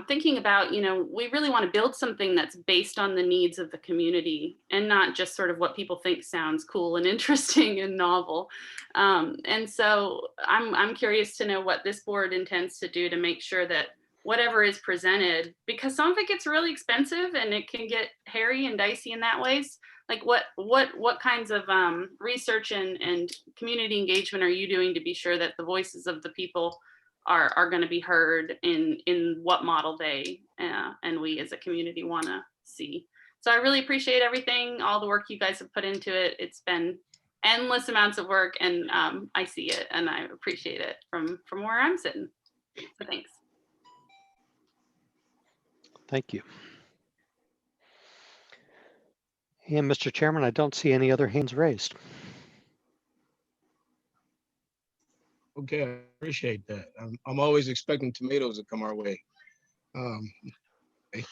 N: thinking about, we really want to build something that's based on the needs of the community and not just sort of what people think sounds cool and interesting and novel. And so I'm curious to know what this board intends to do to make sure that whatever is presented, because some of it gets really expensive and it can get hairy and dicey in that ways. Like what kinds of research and community engagement are you doing to be sure that the voices of the people are going to be heard in what model they and we as a community want to see? So I really appreciate everything, all the work you guys have put into it. It's been endless amounts of work, and I see it and I appreciate it from where I'm sitting. So thanks.
K: Thank you. And Mr. Chairman, I don't see any other hands raised.
A: Okay, I appreciate that. I'm always expecting tomatoes to come our way. Okay.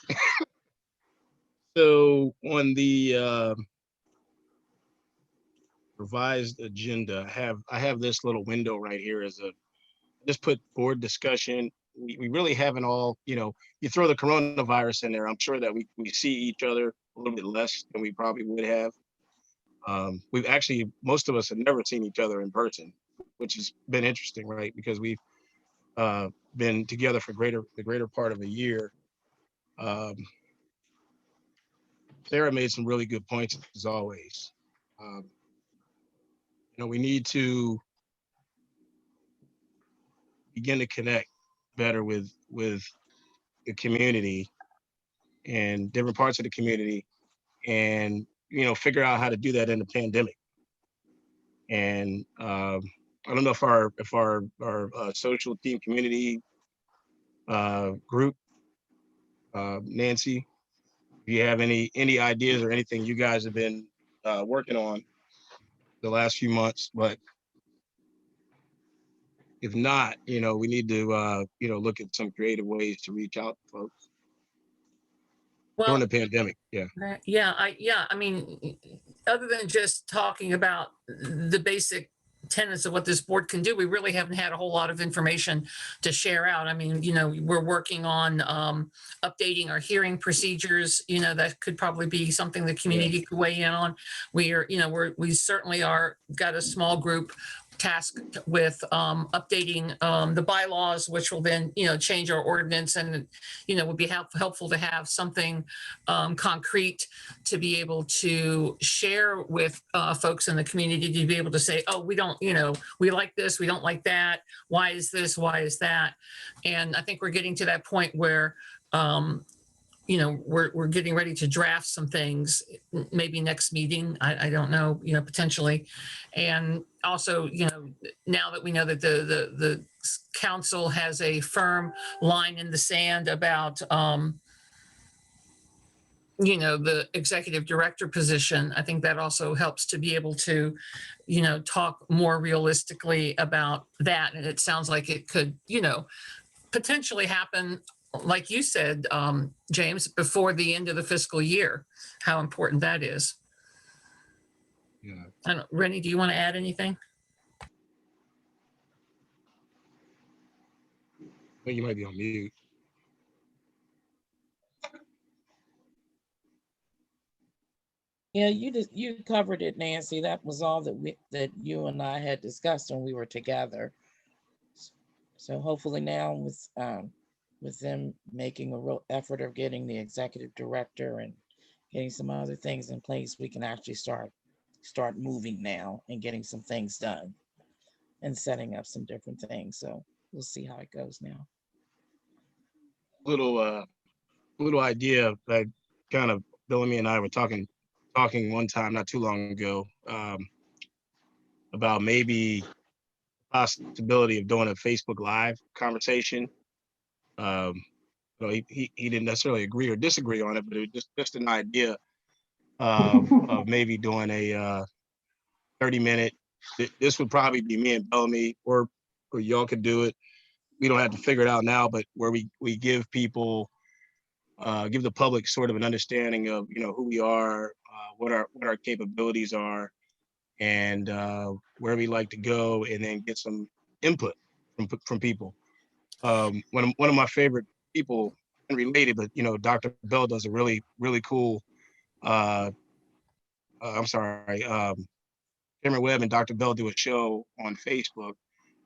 A: So on the revised agenda, I have this little window right here as just put board discussion. We really haven't all, you throw the coronavirus in there, I'm sure that we see each other a little bit less than we probably would have. We've actually, most of us have never seen each other in person, which has been interesting, right? Because we've been together for the greater part of a year. Sarah made some really good points as always. We need to begin to connect better with the community and different parts of the community, and figure out how to do that in the pandemic. And I don't know if our social team community group, Nancy, if you have any ideas or anything you guys have been working on the last few months, but if not, we need to look at some creative ways to reach out to folks during the pandemic. Yeah.
B: I mean, other than just talking about the basic tenets of what this board can do, we really haven't had a whole lot of information to share out. I mean, we're working on updating our hearing procedures. That could probably be something the community could weigh in on. We certainly got a small group tasked with updating the bylaws, which will then change our ordinance, and would be helpful to have something concrete to be able to share with folks in the community, to be able to say, oh, we don't, we like this, we don't like that, why is this, why is that? And I think we're getting to that point where we're getting ready to draft some things, maybe next meeting. I don't know, potentially. And also, now that we know that the council has a firm line in the sand about, the executive director position, I think that also helps to be able to, talk more realistically about that. And it sounds like it could, potentially happen, like you said, James, before the end of the fiscal year, how important that is.
A: Yeah.
B: I don't, Rennie, do you want to add anything?
A: Well, you might be on mute.
C: Yeah, you covered it, Nancy. That was all that you and I had discussed when we were together. So hopefully now with them making a real effort of getting the executive director and getting some other things in place, we can actually start moving now and getting some things done and setting up some different things. So we'll see how it goes now.
A: Little idea that kind of Bellamy and I were talking one time not too long ago, about maybe possibility of doing a Facebook Live conversation. He didn't necessarily agree or disagree on it, but it was just an idea of maybe doing a 30-minute. This would probably be me and Bellamy, or y'all could do it. We don't have to figure it out now, but where we give people, give the public sort of an understanding of who we are, what our capabilities are, and where we like to go, and then get some input from people. One of my favorite people, and related, but Dr. Bell does a really cool. I'm sorry, Cameron Webb and Dr. Bell do a show on Facebook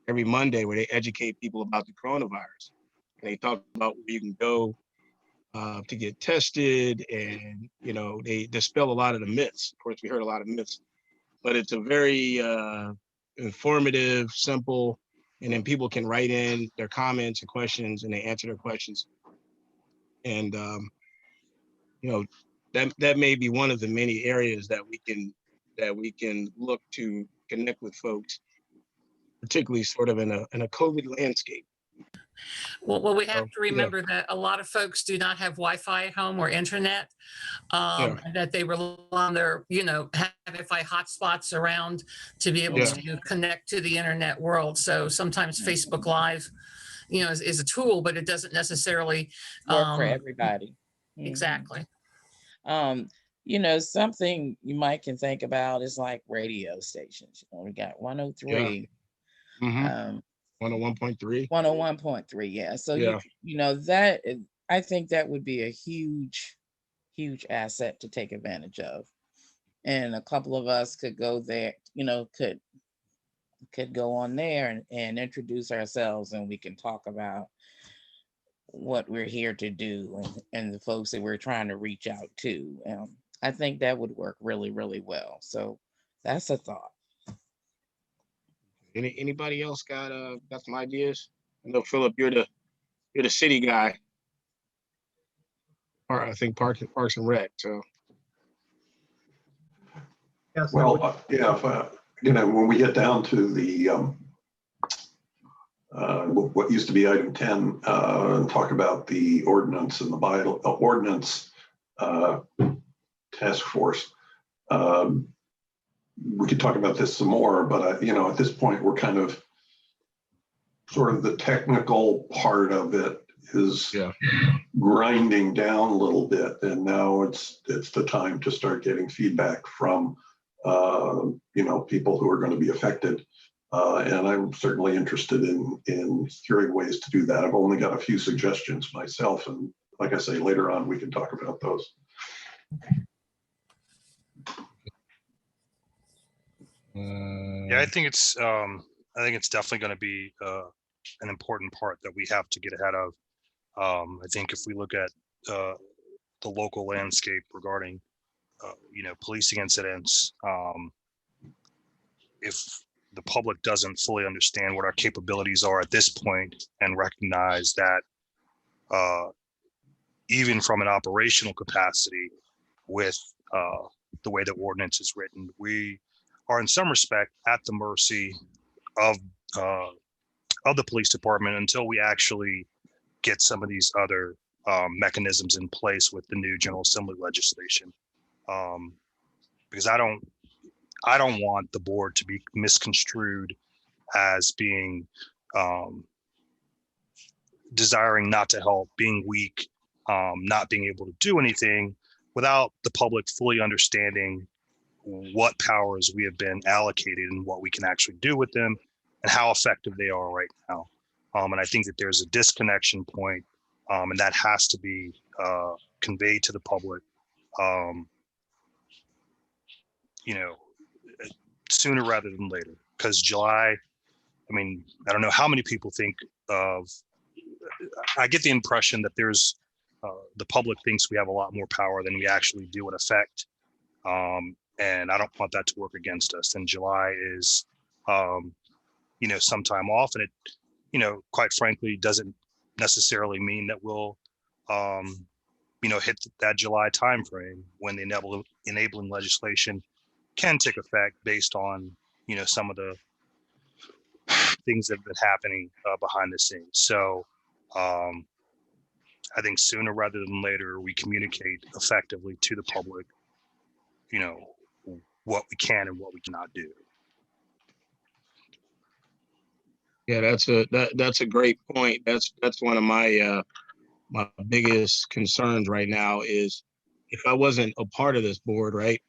A: every Monday where they educate people about the coronavirus. And they talk about where you can go to get tested, and they dispel a lot of the myths. Of course, we heard a lot of myths, but it's a very informative, simple, and then people can write in their comments and questions, and they answer their questions. And that may be one of the many areas that we can look to connect with folks, particularly sort of in a COVID landscape.
B: Well, we have to remember that a lot of folks do not have Wi-Fi at home or internet, and that they rely on their, have Wi-Fi hotspots around to be able to connect to the internet world. So sometimes Facebook Live, is a tool, but it doesn't necessarily
C: work for everybody.
B: Exactly.
C: Something you might can think about is like radio stations. We got 103.
A: 101.3.
C: 101.3, yeah. So that I think that would be a huge asset to take advantage of. And a couple of us could go there, could go on there and introduce ourselves, and we can talk about what we're here to do and the folks that we're trying to reach out to. I think that would work really, really well. So that's a thought.
A: Anybody else got some ideas? I know, Philip, you're the city guy, or I think Parks and Rec. So
G: Yes,
E: well, when we get down to the what used to be item 10, and talk about the ordinance and the ordinance task force. We could talk about this some more, but at this point, we're kind of sort of the technical part of it is grinding down a little bit, and now it's the time to start getting feedback from people who are going to be affected, and I'm certainly interested in hearing ways to do that. I've only got a few suggestions myself, and like I say, later on we can talk about those.
I: Yeah, I think it's definitely going to be an important part that we have to get ahead of. I think if we look at the local landscape regarding policing incidents, if the public doesn't fully understand what our capabilities are at this point and recognize that even from an operational capacity with the way the ordinance is written, we are in some respect at the mercy of the police department until we actually get some of these other mechanisms in place with the new General Assembly legislation. Because I don't want the board to be misconstrued as being desiring not to help, being weak, not being able to do anything without the public fully understanding what powers we have been allocated and what we can actually do with them and how effective they are right now. And I think that there's a disconnection point, and that has to be conveyed to the public, sooner rather than later. Because July, I mean, I don't know how many people think of, I get the impression that there's, the public thinks we have a lot more power than we actually do in effect. And I don't want that to work against us. And July is, some time off, and it, quite frankly, doesn't necessarily mean that we'll, hit that July timeframe when the enabling legislation can take effect based on, some of the things that have been happening behind the scenes. So I think sooner rather than later, we communicate effectively to the public, what we can and what we cannot do.
A: Yeah, that's a great point. That's one of my my biggest concerns right now is if I wasn't a part of this board, right?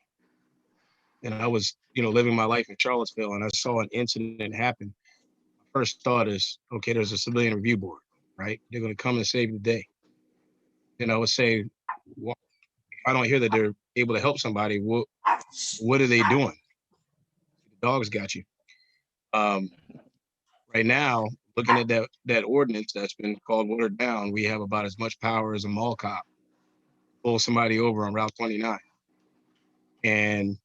A: And I was, living my life in Charlottesville and I saw an incident happen. First thought is, okay, there's a civilian review board, right? They're going to come and save the day. And I would say, well, if I don't hear that they're able to help somebody, what are they doing? The dog's got you. Right now, looking at that ordinance that's been called watered down, we have about as much power as a mall cop pull somebody over on Route 29. And,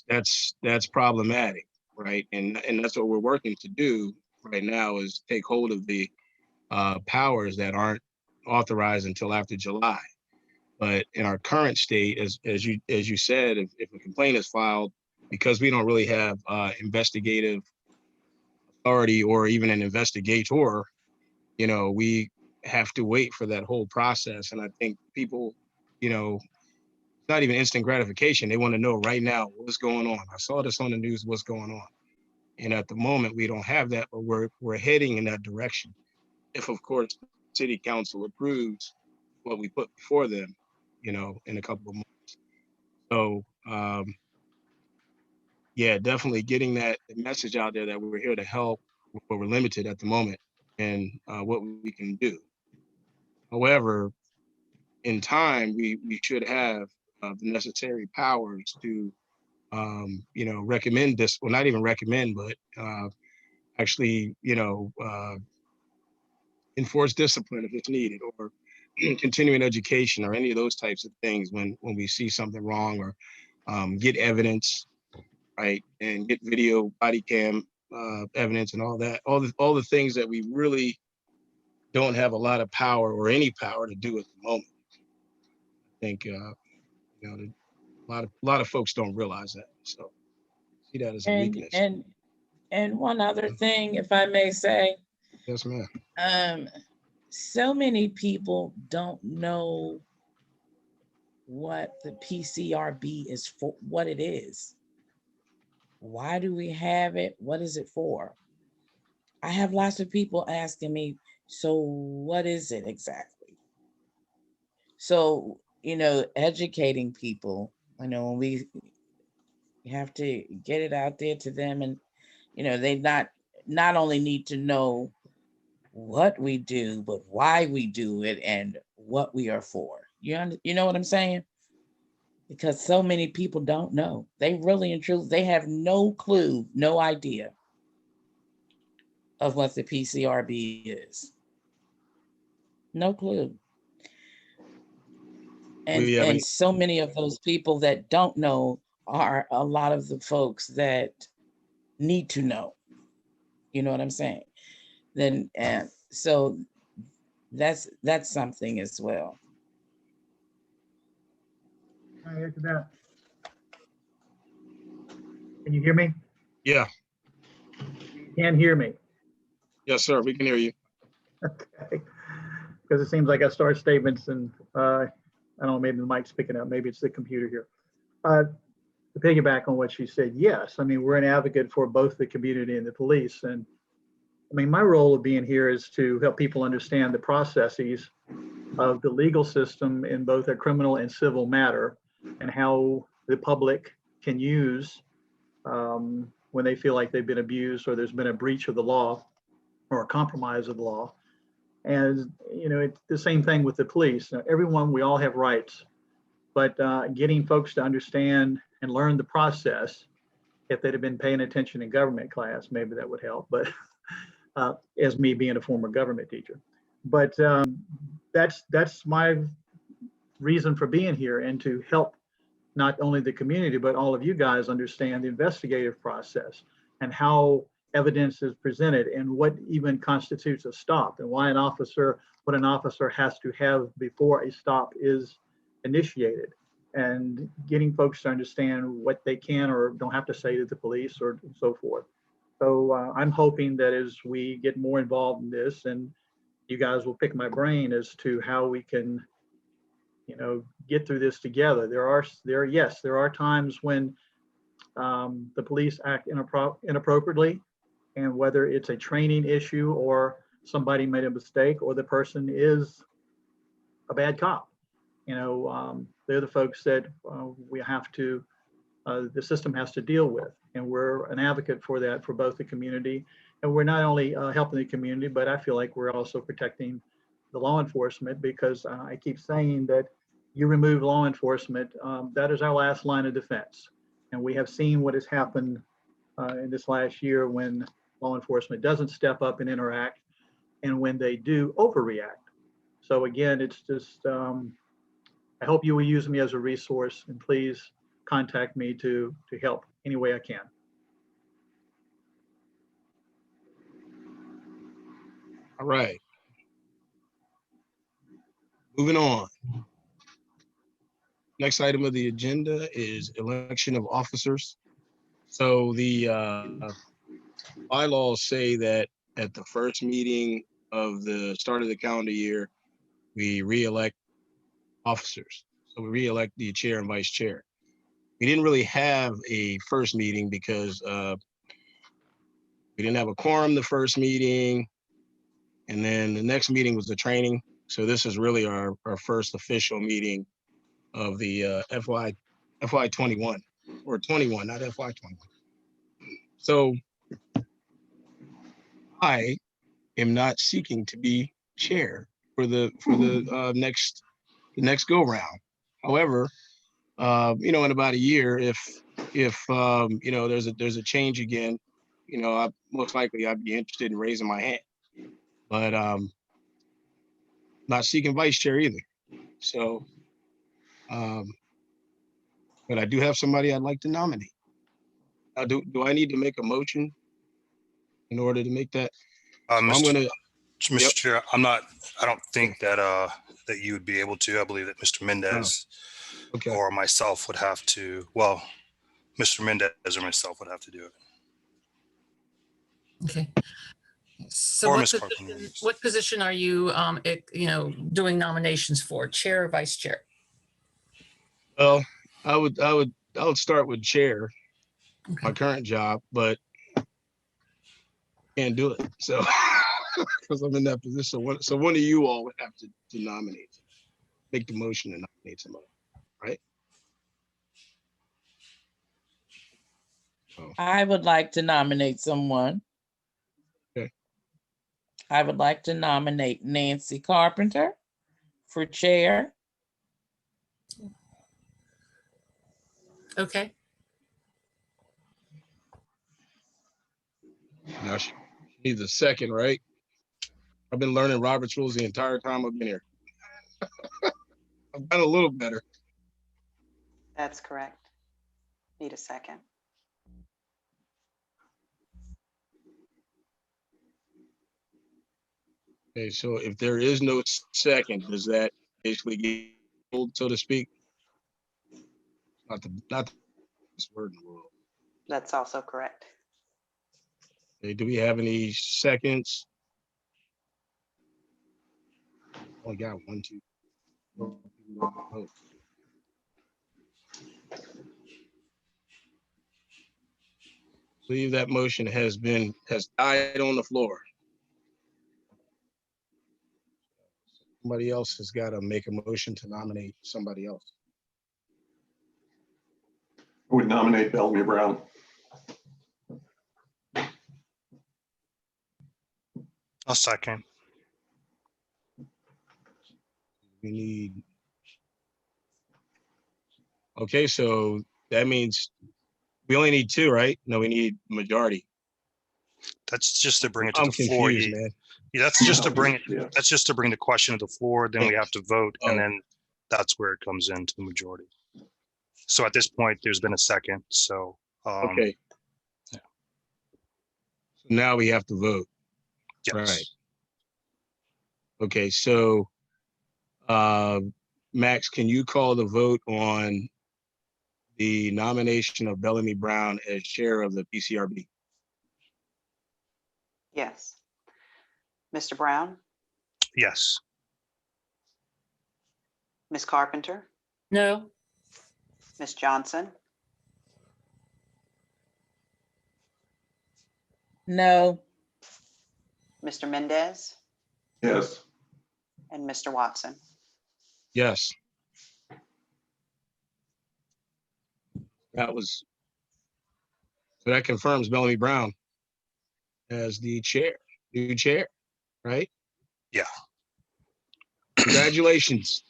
A: that's problematic, right? And that's what we're working to do right now is take hold of the powers that aren't authorized until after July. But in our current state, as you said, if a complaint is filed, because we don't really have investigative authority or even an investigator, we have to wait for that whole process. And I think people, it's not even instant gratification. They want to know right now what's going on. I saw this on the news, what's going on. And at the moment, we don't have that, but we're heading in that direction. If, of course, city council approves what we put before them, in a couple of months. So, yeah, definitely getting that message out there that we're here to help, but we're limited at the moment and what we can do. However, in time, we should have the necessary powers to, recommend this, well, not even recommend, but actually, enforce discipline if it's needed, or continuing education, or any of those types of things when we see something wrong, or get evidence, right, and get video, body cam evidence, and all that, all the things that we really don't have a lot of power or any power to do at the moment. I think a lot of folks don't realize that, so see that as a weakness.
C: And one other thing, if I may say.
A: Yes, ma'am.
C: So many people don't know what the PCRB is for, what it is. Why do we have it? What is it for? I have lots of people asking me, so what is it exactly? So, educating people, when we have to get it out there to them, and, they not only need to know what we do, but why we do it and what we are for. You know what I'm saying? Because so many people don't know. They really and truly, they have no clue, no idea of what the PCRB is. No clue. And so many of those people that don't know are a lot of the folks that need to know. You know what I'm saying? So that's something as well.
G: Can I answer that? Can you hear me?
A: Yeah.
G: You can hear me.
A: Yes, sir. We can hear you.
G: Okay. Because it seems like I start statements and I don't know, maybe the mic's picking up, maybe it's the computer here. To piggyback on what she said, yes, I mean, we're an advocate for both the community and the police. And I mean, my role of being here is to help people understand the processes of the legal system in both a criminal and civil matter, and how the public can use when they feel like they've been abused or there's been a breach of the law or a compromise of the law. And, you know, it's the same thing with the police. Everyone, we all have rights, but getting folks to understand and learn the process, if they'd have been paying attention in government class, maybe that would help, but as me being a former government teacher. But that's my reason for being here, and to help not only the community, but all of you guys understand the investigative process and how evidence is presented and what even constitutes a stop, and why what an officer has to have before a stop is initiated, and getting folks to understand what they can or don't have to say to the police or so forth. So I'm hoping that as we get more involved in this, and you guys will pick my brain as to how we can, you know, get through this together. There are times when the police act inappropriately, and whether it's a training issue or somebody made a mistake or the person is a bad cop, you know, they're the folks that we have to, the system has to deal with. And we're an advocate for that for both the community. And we're not only helping the community, but I feel like we're also protecting the law enforcement, because I keep saying that you remove law enforcement, that is our last line of defense. And we have seen what has happened in this last year when law enforcement doesn't step up and interact, and when they do overreact. So again, it's just, I hope you will use me as a resource, and please contact me to help any way I can.
A: All right. Moving on. Next item of the agenda is election of officers. So the bylaws say that at the first meeting of the start of the calendar year, we re-elect officers. So we re-elect the chair and vice chair. We didn't really have a first meeting because we didn't have a quorum the first meeting. And then the next meeting was the training. So this is really our first official meeting of the FY 21 or 21, not FY 21. So I am not seeking to be chair for the next go round. However, you know, in about a year, if you know, there's a change again, you know, most likely I'd be interested in raising my hand, but not seeking vice chair either. So, but I do have somebody I'd like to nominate. Do I need to make a motion in order to make that? So I'm gonna.
I: Mr. Chair, I don't think that that you would be able to. I believe that Mr. Mendez or myself would have to, well, Mr. Mendez or myself would have to do it.
B: Okay. So what position are you, you know, doing nominations for, chair or vice chair? Well,
A: I would start with chair, my current job, but can't do it. So because I'm in that position. So one of you all would have to nominate, make the motion and nominate somebody, right? Oh.
C: I would like to nominate someone.
A: Okay.
C: I would like to nominate Nancy Carpenter for chair.
B: Okay.
A: Now she needs a second, right? I've been learning Robert's rules the entire time I've been here. I've done a little better.
F: That's correct. Need a second.
A: Okay, so if there is no second, does that basically get pulled, so to speak? Not the best word in the world.
F: That's also correct.
A: Okay, do we have any seconds? Only got 1, 2. Oh. I believe that motion has died on the floor. Somebody else has got to make a motion to nominate somebody else.
E: I would nominate Bellamy Brown.
I: I'll second.
A: We need. Okay, so that means we only need 2, right? No, we need majority.
I: That's just to bring it to
A: I'm
I: the floor.
A: confused, man.
I: Yeah, that's just to bring it.
E: Yeah.
I: That's just to bring the question to the floor. Then we have to vote,
A: Oh.
I: and then that's where it comes into the majority. So at this point, there's been a second. So
A: Okay.
I: yeah.
A: So now we have to vote.
I: Yes.
A: Right. Okay, so Max, can you call the vote on the nomination of Bellamy Brown as chair of the PCRB?
F: Yes. Mr. Brown,
I: Yes.
F: Ms. Carpenter,
B: No.
F: Ms. Johnson,
C: No.
F: Mr. Mendez,
E: Yes.
F: and Mr. Watson.
A: Yes. So that confirms Bellamy Brown as the new chair, right?
I: Yeah.
A: Congratulations.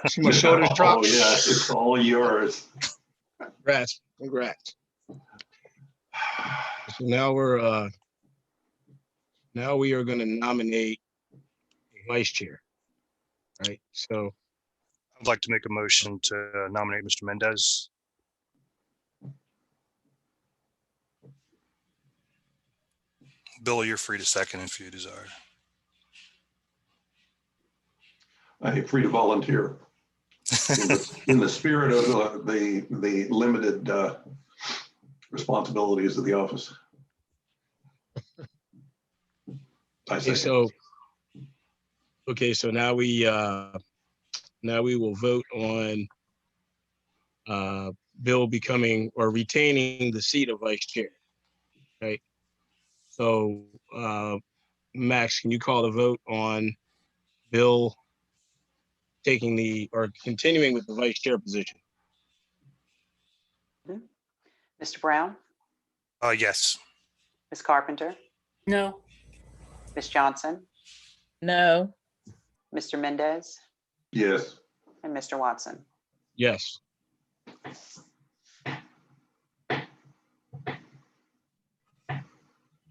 A: See my shoulders drop.
E: Oh, yeah, it's all yours.
A: Congrats. So now we are going to nominate a vice chair, right? So
I: I'd like to make a motion to nominate Mr. Mendez. Bill, you're free to second if you desire.
E: I'm free to volunteer. In the spirit of the limited responsibilities of the office.
A: okay, so now we will vote on Bill becoming or retaining the seat of vice chair, right? So Max, can you call the vote on Bill continuing with the vice chair position?
F: Mr. Brown,
I: Yes.
F: Ms. Carpenter,
B: No.
F: Ms. Johnson,
C: No.
F: Mr. Mendez,
E: Yes.
F: and Mr. Watson.
A: Yes.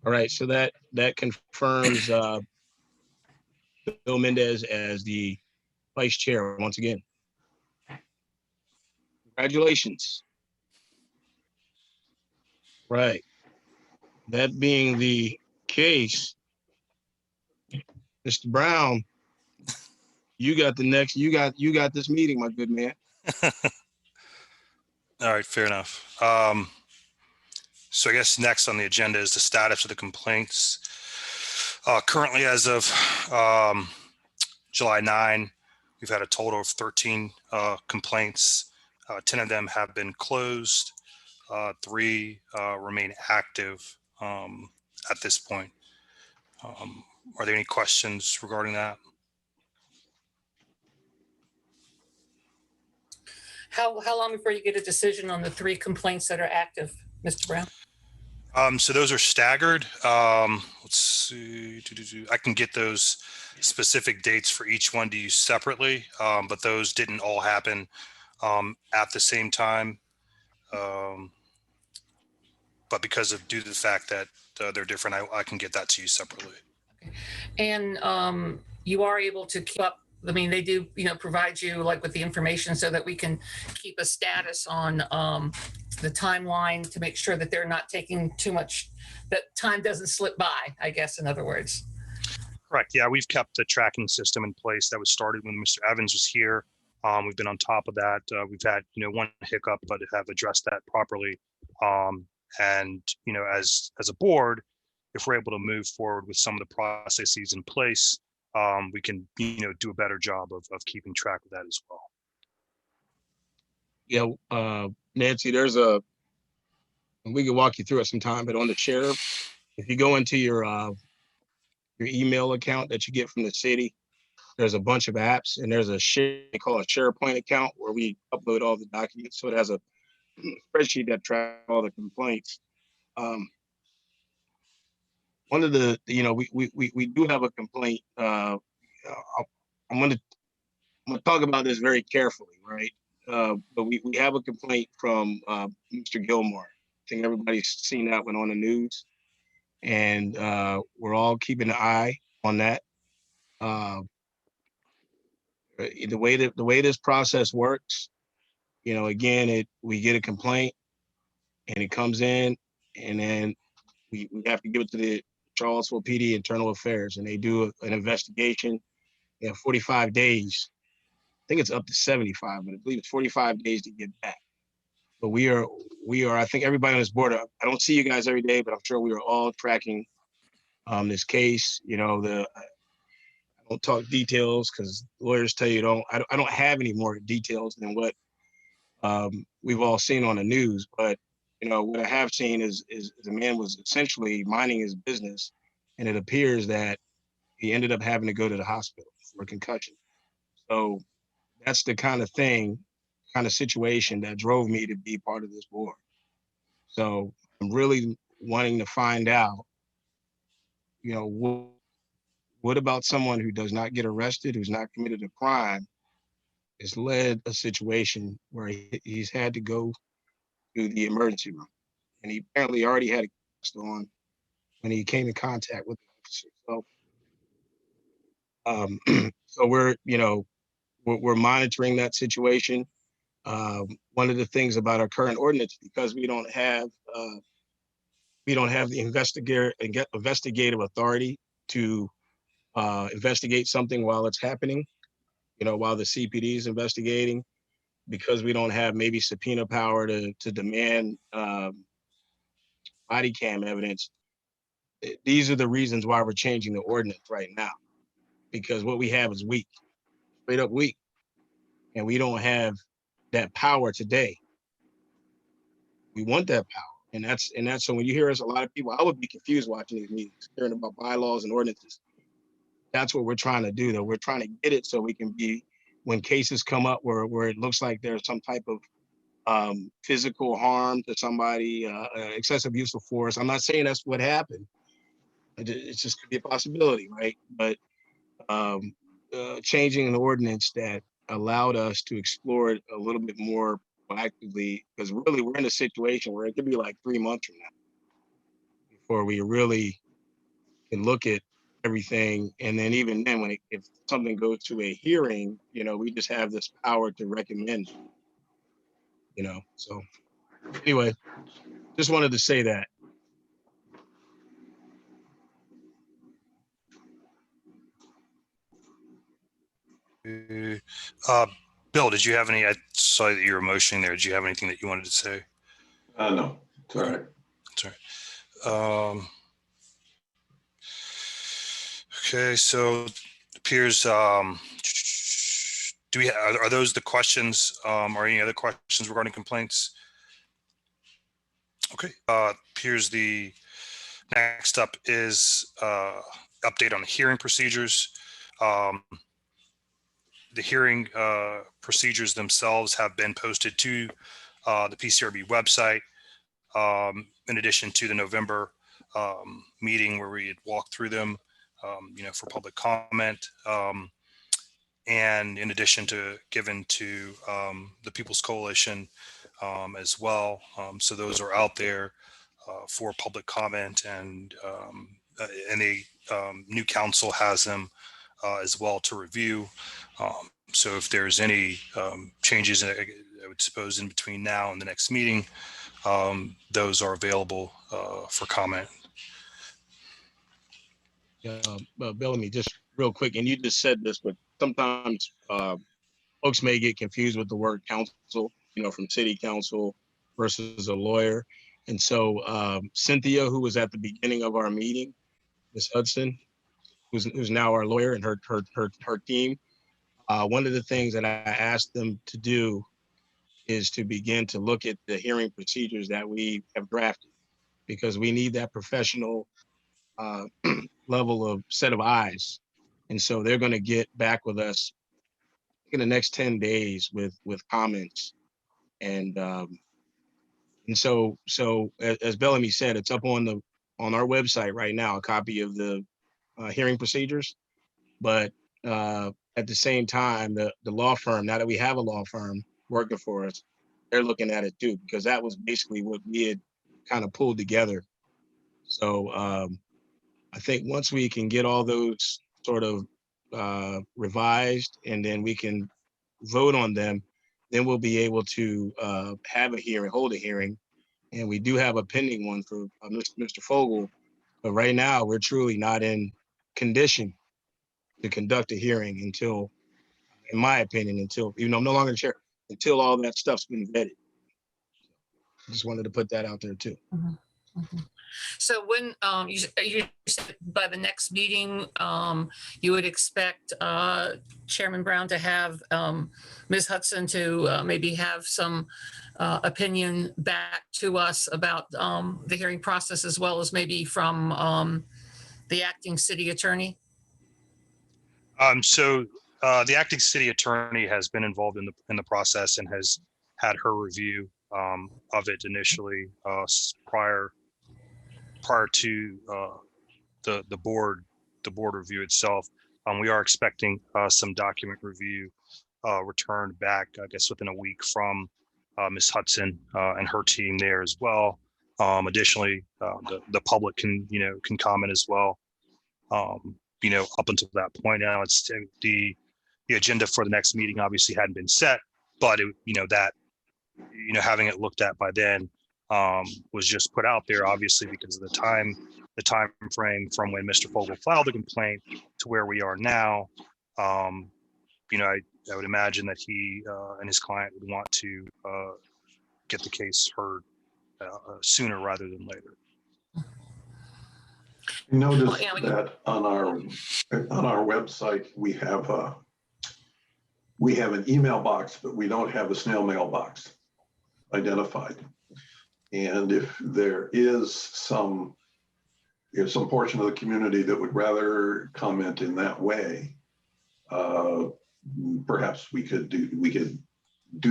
A: All right, so that confirms Bill Mendez as the vice chair once again. Congratulations. Right. That being the case, Mr. Brown, you got this meeting, my good man.
I: All right, fair enough. So I guess next on the agenda is the status of the complaints. Currently, as of July 9, we've had a total of 13 complaints. 10 of them have been closed. 3 remain active at this point. Are there any questions regarding that?
B: How long before you get a decision on the 3 complaints that are active, Mr. Brown?
I: So those are staggered. Let's see. I can get those specific dates for each one to you separately, but those didn't all happen at the same time. But due to the fact that they're different, I can get that to you separately.
B: Okay. And you are able to keep up. I mean, they do, provide you with the information so that we can keep a status on the timeline to make sure that they're not taking too much, that time doesn't slip by, I guess, in other words.
I: Correct. Yeah, we've kept the tracking system in place that was started when Mr. Evans was here. We've been on top of that. We've had, one hiccup, but have addressed that properly. And, as a board, if we're able to move forward with some of the processes in place, we can, do a better job of keeping track of that as well.
A: Yeah, Nancy, we can walk you through it sometime, but on the sheriff, if you go into your email account that you get from the city, there's a bunch of apps, and there's they call a SharePoint account where we upload all the documents. So it has a spreadsheet that tracks all the complaints. One of the, we do have a complaint. I'm gonna talk about this very carefully, right? But we have a complaint from Mr. Gilmore. I think everybody's seen that one on the news, and we're all keeping an eye on that. The way this process works, again, we get a complaint and it comes in, and then we have to give it to the Charlottesville PD Internal Affairs, and they do an investigation. They have 45 days. I think it's up to 75, but I believe it's 45 days to get back. But we are, I think everybody on this board, I don't see you guys every day, but I'm sure we are all tracking this case. I don't talk details because lawyers tell you I don't have any more details than what we've all seen on the news. But what I have seen is the man was essentially minding his business, and it appears that he ended up having to go to the hospital for a concussion. So that's the kind of situation that drove me to be part of this board. So I'm really wanting to find out, what about someone who does not get arrested, who's not committed a crime, has led a situation where he's had to go to the emergency room, and he apparently already had a cast on when he came in contact with the officer. So, so we're monitoring that situation. One of the things about our current ordinance, because we don't have the investigative authority to investigate something while it's happening, while the CPD is investigating, because we don't have maybe subpoena power to demand body cam evidence. These are the reasons why we're changing the ordinance right now, because what we have is weak, straight up weak, and we don't have that power today. We want that power. And that's so when you hear us, a lot of people, I would be confused watching these meetings, hearing about bylaws and ordinances. That's what we're trying to do, though. We're trying to get it so we can be, when cases come up where it looks like there's some type of physical harm to somebody, excessive use of force. I'm not saying that's what happened. It's just could be a possibility, right? But changing an ordinance that allowed us to explore it a little bit more proactively, because really we're in a situation where it could be like 3 months from now before we really can look at everything. And then even then, if something goes to a hearing, we just have this power to recommend, so anyway, just wanted to say that.
I: Bill, did you have any? I saw that you were motioning there. Did you have anything that you wanted to say?
E: No, it's all right.
I: Sorry. Okay, so it appears, are those the questions, or any other questions regarding complaints? Okay, appears the next up is update on the hearing procedures. The hearing procedures themselves have been posted to the PCRB website, in addition to the November meeting where we had walked through them, for public comment, and in addition to given to the People's Coalition as well. So those are out there for public comment, and the new council has them as well to review. So if there's any changes, I would suppose in between now and the next meeting, those are available for comment.
A: Bellamy, just real quick, and you just said this, but sometimes folks may get confused with the word counsel, from city council versus a lawyer. And so Cynthia, who was at the beginning of our meeting, Ms. Hudson, who's now our lawyer, and her team, one of the things that I asked them to do is to begin to look at the hearing procedures that we have drafted, because we need that professional level of set of eyes. And so they're going to get back with us in the next 10 days with comments. And so as Bellamy said, it's up on our website right now, a copy of the hearing procedures. But at the same time, the law firm, now that we have a law firm working for us, they're looking at it too, because that was basically what we had kind of pulled together. So I think once we can get all those sort of revised, and then we can vote on them, then we'll be able to have a hearing, hold a hearing. And we do have a pending one for Mr. Fogel, but right now we're truly not in condition to conduct a hearing until, in my opinion, even though I'm no longer the chair, until all that stuff's been vetted. Just wanted to put that out there too.
B: Mhm, mhm. So when you said by the next meeting, you would expect Chairman Brown to have Ms. Hudson to maybe have some opinion back to us about the hearing process, as well as maybe from the acting city attorney?
I: So the acting city attorney has been involved in the process and has had her review of it initially prior to the board review itself. We are expecting some document review returned back, I guess, within a week from Ms. Hudson and her team there as well. Additionally, the public can comment as well. Up until that point, now it's the agenda for the next meeting obviously hadn't been set, but having it looked at by then was just put out there, obviously, because of the time frame from when Mr. Fogel filed the complaint to where we are now. I would imagine that he and his client would want to get the case heard sooner rather than later.
E: Notice that on our website we have an email box, but we don't have a snail mail box identified. And if there is some portion of the community that would rather comment in that way, perhaps we could do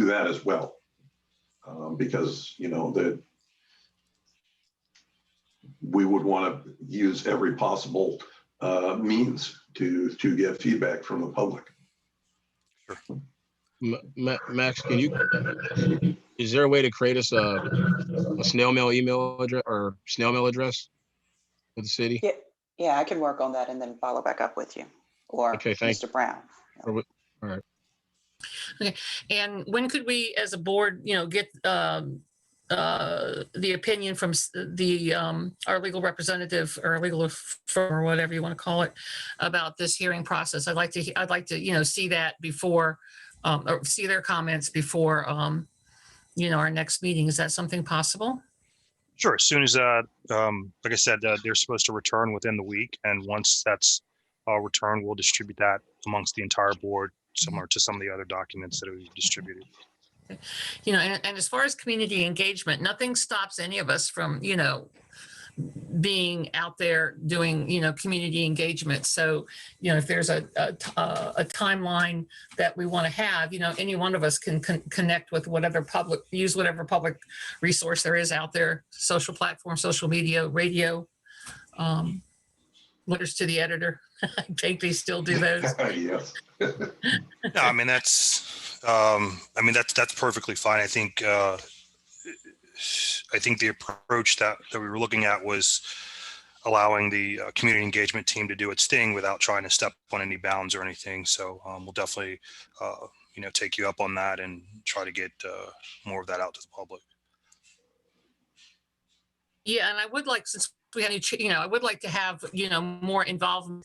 E: that as well, because that we would want to use every possible means to get feedback from the public.
I: Sure.
A: Max, is there a way to create us a snail mail email address or snail mail address for the city?
F: Yeah, I can work on that and then follow back up with you, or
A: Okay,
F: Mr. Brown.
A: All right.
B: Okay, and when could we, as a board, get the opinion from our legal representative or legal firm or whatever you want to call it about this hearing process? I'd like to see that before, or see their comments before our next meeting. Is that something possible?
I: Sure. As soon as like I said, they're supposed to return within the week, and once that's returned, we'll distribute that amongst the entire board, similar to some of the other documents that we've distributed.
B: And as far as community engagement, nothing stops any of us from, being out there doing, community engagement. So, if there's a timeline that we want to have, any one of us can connect with use whatever public resource there is out there, social platform, social media, radio, letters to the editor. I think they still do those.
E: Yes.
I: No, that's perfectly fine. I think the approach that we were looking at was allowing the community engagement team to do its thing without trying to step on any bounds or anything. So we'll definitely, take you up on that and try to get more of that out to the public.
B: Yeah, and I would like, since we have any, I would like to have, more involvement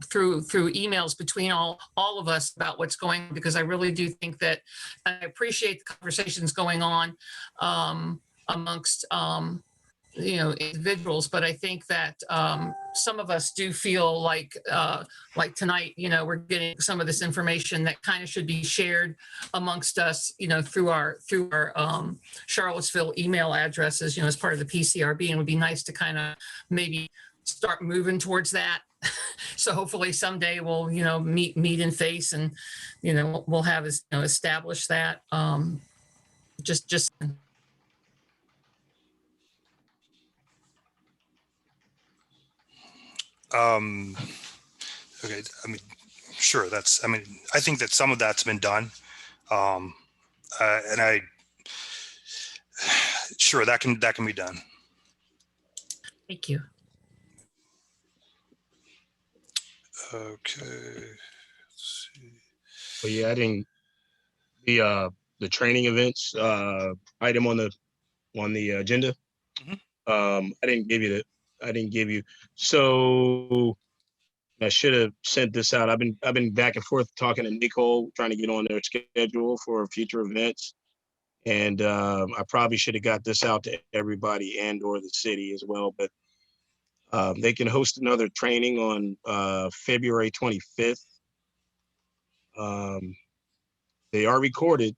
B: through emails between all of us about what's going on, because I really do think that I appreciate the conversations going on amongst individuals, but I think that some of us do feel like tonight, we're getting some of this information that kind of should be shared amongst us, through our Charlottesville email addresses, as part of the PCRB, and it would be nice to kind of maybe start moving towards that. So hopefully someday we'll, meet in face, and, we'll have established that. Just.
I: Okay, I mean, sure, I think that some of that's been done. Sure, that can be done.
B: Thank you.
I: Okay. Let's see.
A: But yeah, I didn't, the training events item on the agenda. I didn't give you. So I should have sent this out. I've been back and forth talking to Nicole, trying to get on their schedule for future events. And I probably should have got this out to everybody and or the city as well. But they can host another training on February 25th. They are recorded.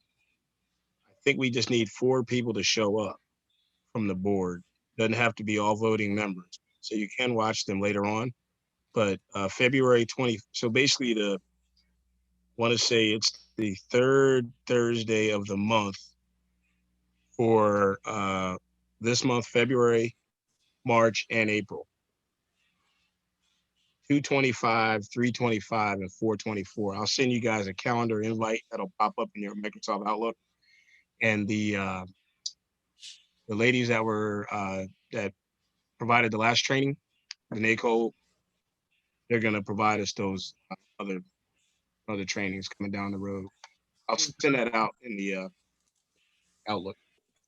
A: I think we just need 4 people to show up from the board. Doesn't have to be all voting members. So you can watch them later on. But February 20th. So basically want to say it's the 3rd Thursday of the month for this month, February, March, and April. 2/25, 3/25, and 4/24. I'll send you guys a calendar invite that'll pop up in your Microsoft Outlook. And the ladies that were that provided the last training, the NACO, they're gonna provide us those other trainings coming down the road. I'll send that out in the Outlook.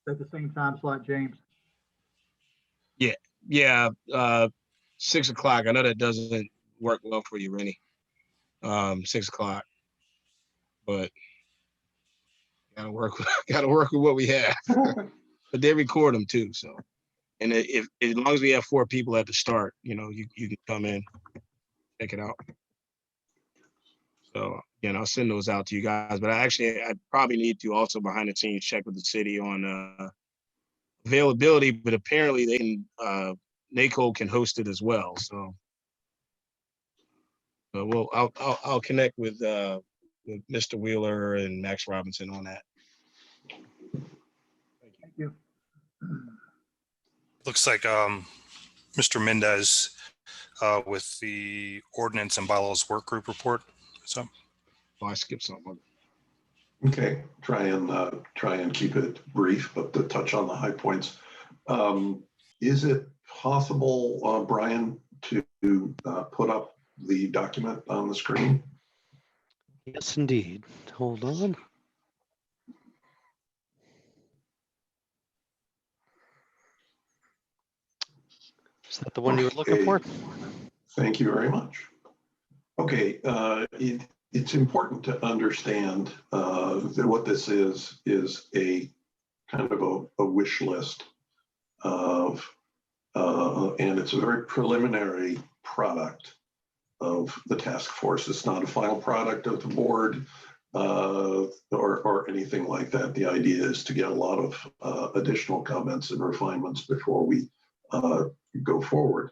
G: At the same time slot, James.
A: Yeah, 6 o'clock. I know that doesn't work well for you, Rennie. 6 o'clock, but gotta work with what we have. But they record them too, so. And if as long as we have 4 people at the start, you can come in, check it out. So again, I'll send those out to you guys. But I probably need to also behind the scenes check with the city on availability. But apparently they can NACO can host it as well. So I'll connect with Mr. Wheeler and Max Robinson on that.
G: Thank you.
I: Looks like Mr. Mendez with the ordinance and bylaws work group report. So
A: I skipped something.
E: Okay, try and keep it brief, but to touch on the high points. Is it possible, Brian, to put up the document on the screen?
K: Yes, indeed. Hold on. Is that the one you were looking for?
E: Thank you very much. Okay, it's important to understand that what this is a kind of a wish list of, and it's a very preliminary product of the task force. It's not a final product of the board or anything like that. The idea is to get a lot of additional comments and refinements before we go forward.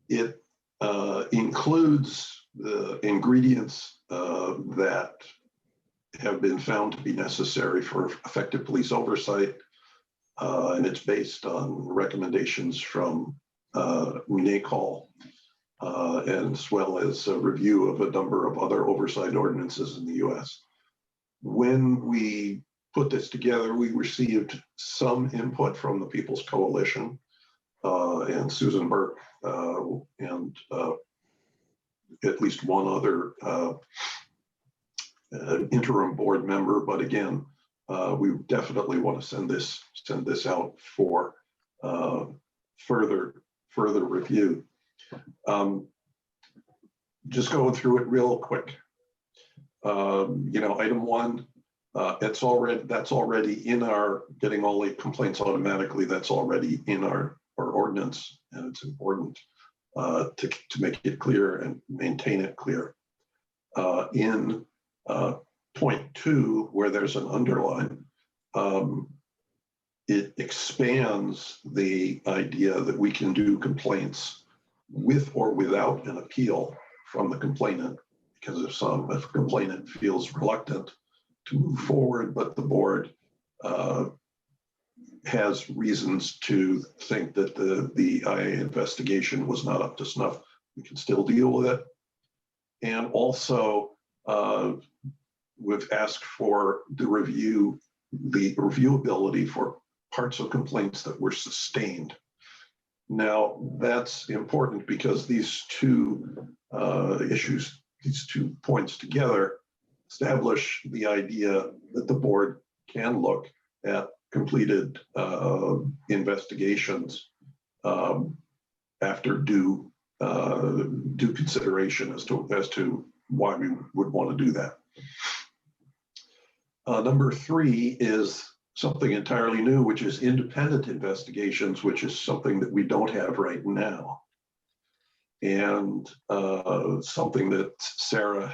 E: It includes the ingredients that have been found to be necessary for effective police oversight, and it's based on recommendations from NACO, as well as a review of a number of other oversight ordinances in the U.S. When we put this together, we received some input from the People's Coalition and Susan Burke and at least one other interim board member. But again, we definitely want to send this out for further review. Just going through it real quick. Item 1, that's already in our getting all the complaints automatically. That's already in our ordinance, and it's important to make it clear and maintain it clear. In point 2, where there's an underline, it expands the idea that we can do complaints with or without an appeal from the complainant, because if a complainant feels reluctant to move forward, but the board has reasons to think that the IA investigation was not up to snuff, we can still deal with it. And also, we've asked for the reviewability for parts of complaints that were sustained. Now, that's important because these two issues, these 2 points together, establish the idea that the board can look at completed investigations after due consideration as to why we would want to do that. Number 3 is something entirely new, which is independent investigations, which is something that we don't have right now. And something that Sarah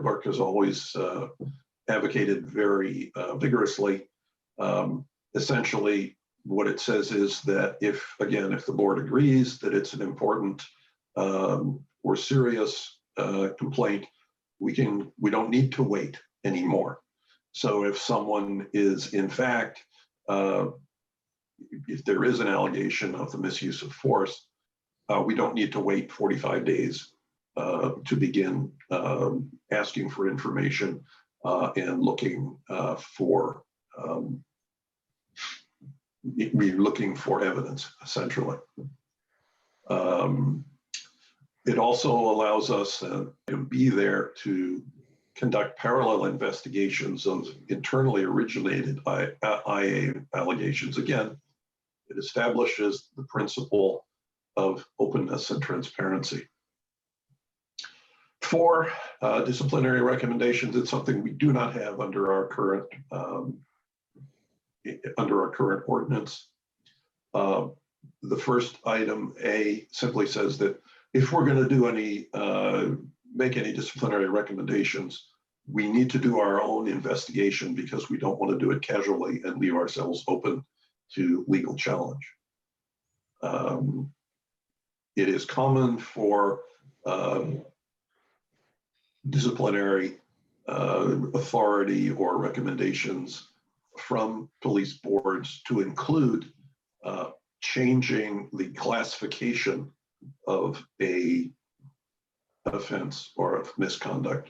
E: Burke has always advocated very vigorously. Essentially, what it says is that if the board agrees that it's an important or serious complaint, we don't need to wait anymore. So if someone is, in fact, if there is an allegation of the misuse of force, we don't need to wait 45 days to begin asking for information and looking for evidence, essentially. It also allows us to be there to conduct parallel investigations of internally originated IA allegations. Again, it establishes the principle of openness and transparency. 4, disciplinary recommendations. It's something we do not have under our current ordinance. The first item, A, simply says that if we're going to do make any disciplinary recommendations, we need to do our own investigation because we don't want to do it casually and leave ourselves open to legal challenge. It is common for disciplinary authority or recommendations from police boards to include changing the classification of a offense or of misconduct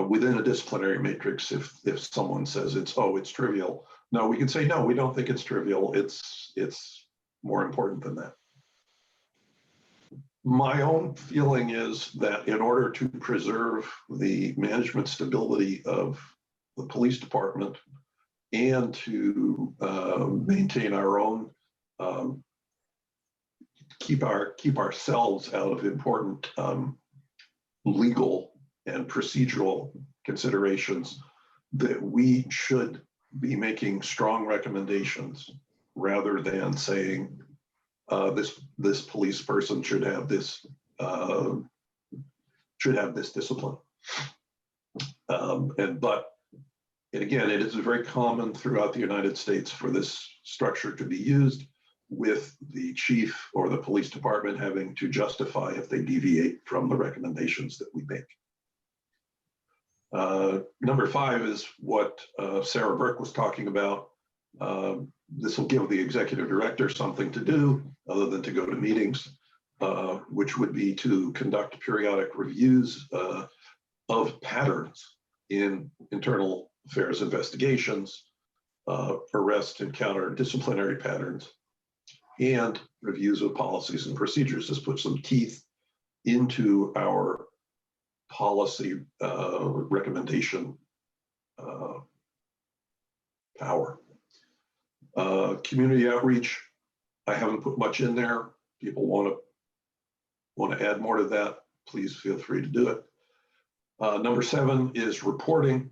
E: within a disciplinary matrix. If someone says it's trivial, no, we can say no, we don't think it's trivial. It's more important than that. My own feeling is that in order to preserve the management stability of the police department and to maintain our own, keep ourselves out of important legal and procedural considerations, that we should be making strong recommendations rather than saying this police person should have this discipline. And again, it is very common throughout the United States for this structure to be used, with the chief or the police department having to justify if they deviate from the recommendations that we make. Number 5 is what Sarah Burke was talking about. This will give the executive director something to do other than to go to meetings, which would be to conduct periodic reviews of patterns in internal affairs investigations, arrest and counter disciplinary patterns, and reviews of policies and procedures. This puts some teeth into our policy recommendation power. Community outreach. I haven't put much in there. People want to add more to that, please feel free to do it. Number 7 is reporting.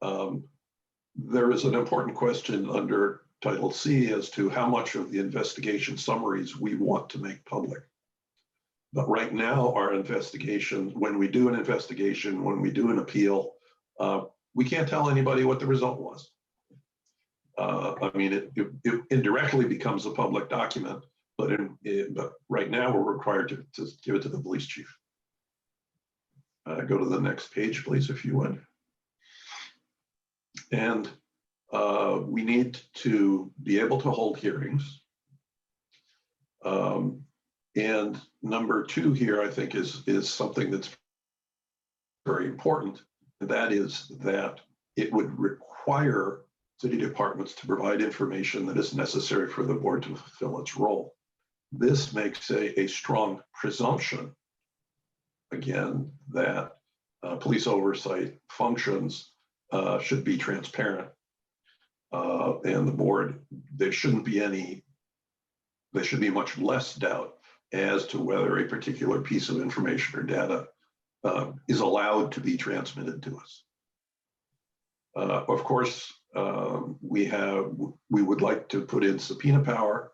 E: There is an important question under Title C as to how much of the investigation summaries we want to make public. But right now, our investigation, when we do an investigation, when we do an appeal, we can't tell anybody what the result was. I mean, it indirectly becomes a public document, but right now we're required to give it to the police chief. Go to the next page, please, if you would. And we need to be able to hold hearings. And number 2 here, I think, is something that's very important. And that is that it would require city departments to provide information that is necessary for the board to fulfill its role. This makes a strong presumption, again, that police oversight functions should be transparent. And the board, there should be much less doubt as to whether a particular piece of information or data is allowed to be transmitted to us. Of course, we would like to put in subpoena power.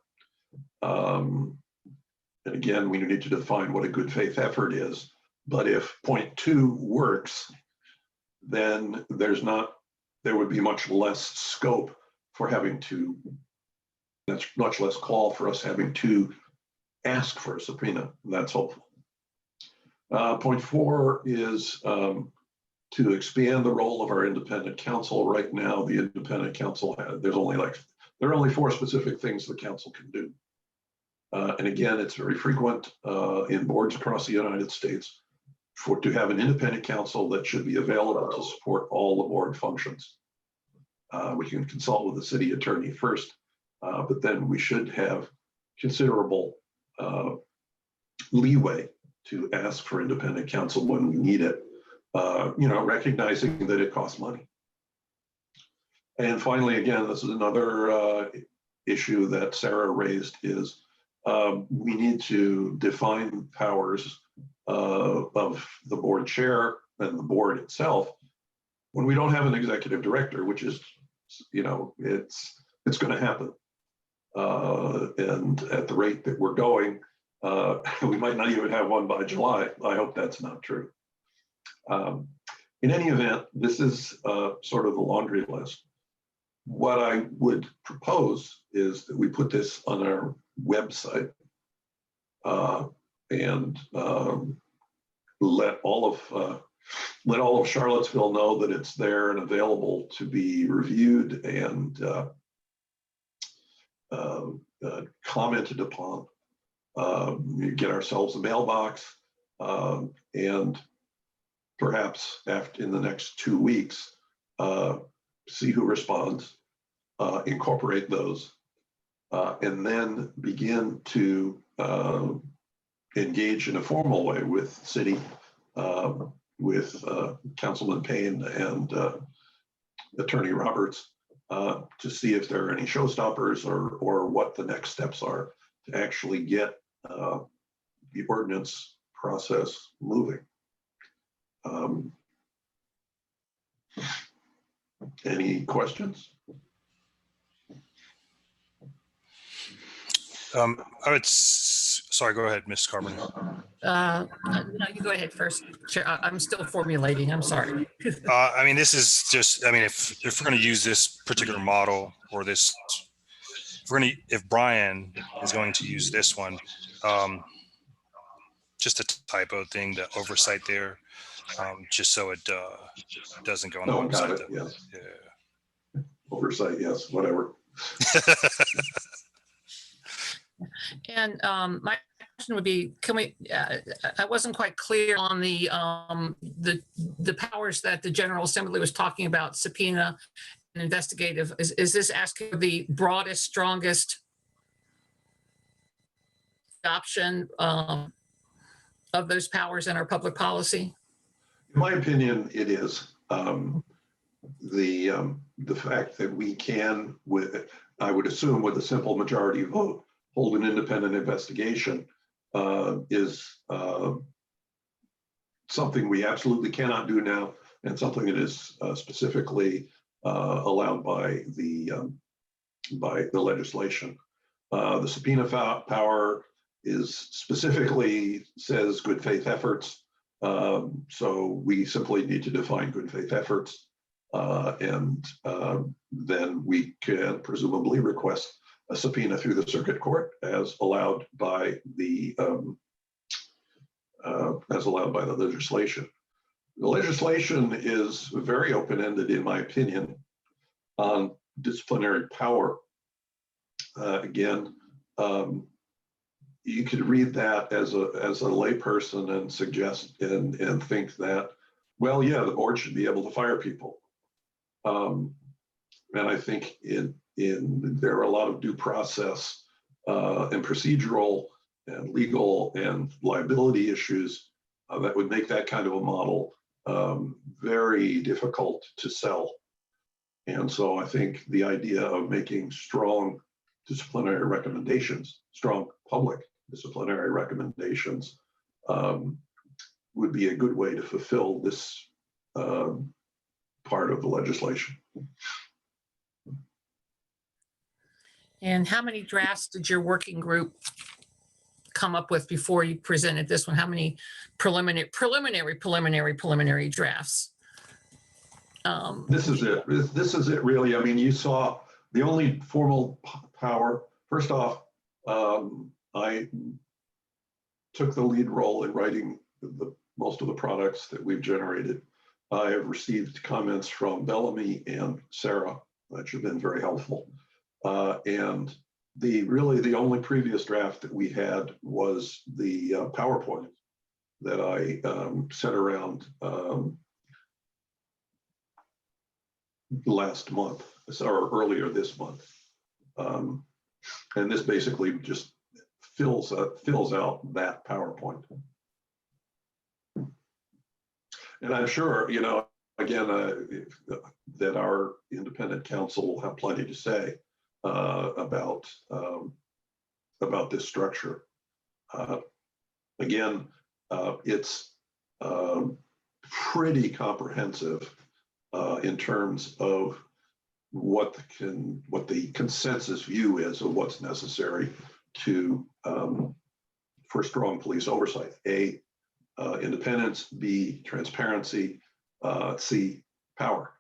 E: And again, we need to define what a good faith effort is. But if point 2 works, then there would be much less scope for having to, that's much less call for us having to ask for a subpoena. That's hopeful. Point 4 is to expand the role of our independent counsel. Right now, the independent counsel, there are only 4 specific things the council can do. And again, it's very frequent in boards across the United States to have an independent counsel that should be available to support all the board functions. We can consult with the city attorney first, but then we should have considerable leeway to ask for independent counsel when we need it, recognizing that it costs money. And finally, again, this is another issue that Sarah raised, is we need to define powers of the board chair and the board itself when we don't have an executive director, which is, it's going to happen. And at the rate that we're going, we might not even have one by July. I hope that's not true. In any event, this is sort of the laundry list. What I would propose is that we put this on our website and let all of Charlottesville know that it's there and available to be reviewed and commented upon. Get ourselves a mailbox, and perhaps in the next 2 weeks, see who responds, incorporate those, and then begin to engage in a formal way with city, with Councilman Payne and Attorney Roberts, to see if there are any showstoppers or what the next steps are to actually get the ordinance process moving. Any questions?
I: Sorry, go ahead, Ms. Carpenter.
B: No, you go ahead first. Chair, I'm still formulating. I'm sorry.
I: I mean, this is just, I mean, if we're going to use this particular model or this, if Brian is going to use this one, just a typo thing, the oversight there, just so it doesn't go on the website.
E: Yes. Yeah. Oversight, yes, whatever.
B: And my question would be, can we, I wasn't quite clear on the powers that the General Assembly was talking about, subpoena and investigative. Is this asking for the broadest, strongest adoption of those powers in our public policy?
E: In my opinion, it is. The fact that we can, I would assume with a simple majority vote, hold an independent investigation is something we absolutely cannot do now, and something that is specifically allowed by the legislation. The subpoena power is specifically says good faith efforts. So we simply need to define good faith efforts, and then we can presumably request a subpoena through the circuit court as allowed by the legislation. The legislation is very open-ended, in my opinion, on disciplinary power. Again, you could read that as a layperson and suggest and think that, well, yeah, the board should be able to fire people. And I think there are a lot of due process and procedural and legal and liability issues that would make that kind of a model very difficult to sell. And so I think the idea of making strong disciplinary recommendations, strong public disciplinary recommendations, would be a good way to fulfill this part of the legislation.
B: And how many drafts did your working group come up with before you presented this one? How many preliminary drafts?
E: This is it. This is it, really. I mean, you saw the only formal power. First off, I took the lead role in writing most of the products that we've generated. I have received comments from Bellamy and Sarah, which have been very helpful. And the only previous draft that we had was the PowerPoint that I sent around last month, or earlier this month. And this basically just fills out that PowerPoint. And I'm sure, you know, again, that our independent counsel will have plenty to say about this structure. Again, it's pretty comprehensive in terms of what the consensus view is of what's necessary for strong police oversight. A, independence. B, transparency. C, power.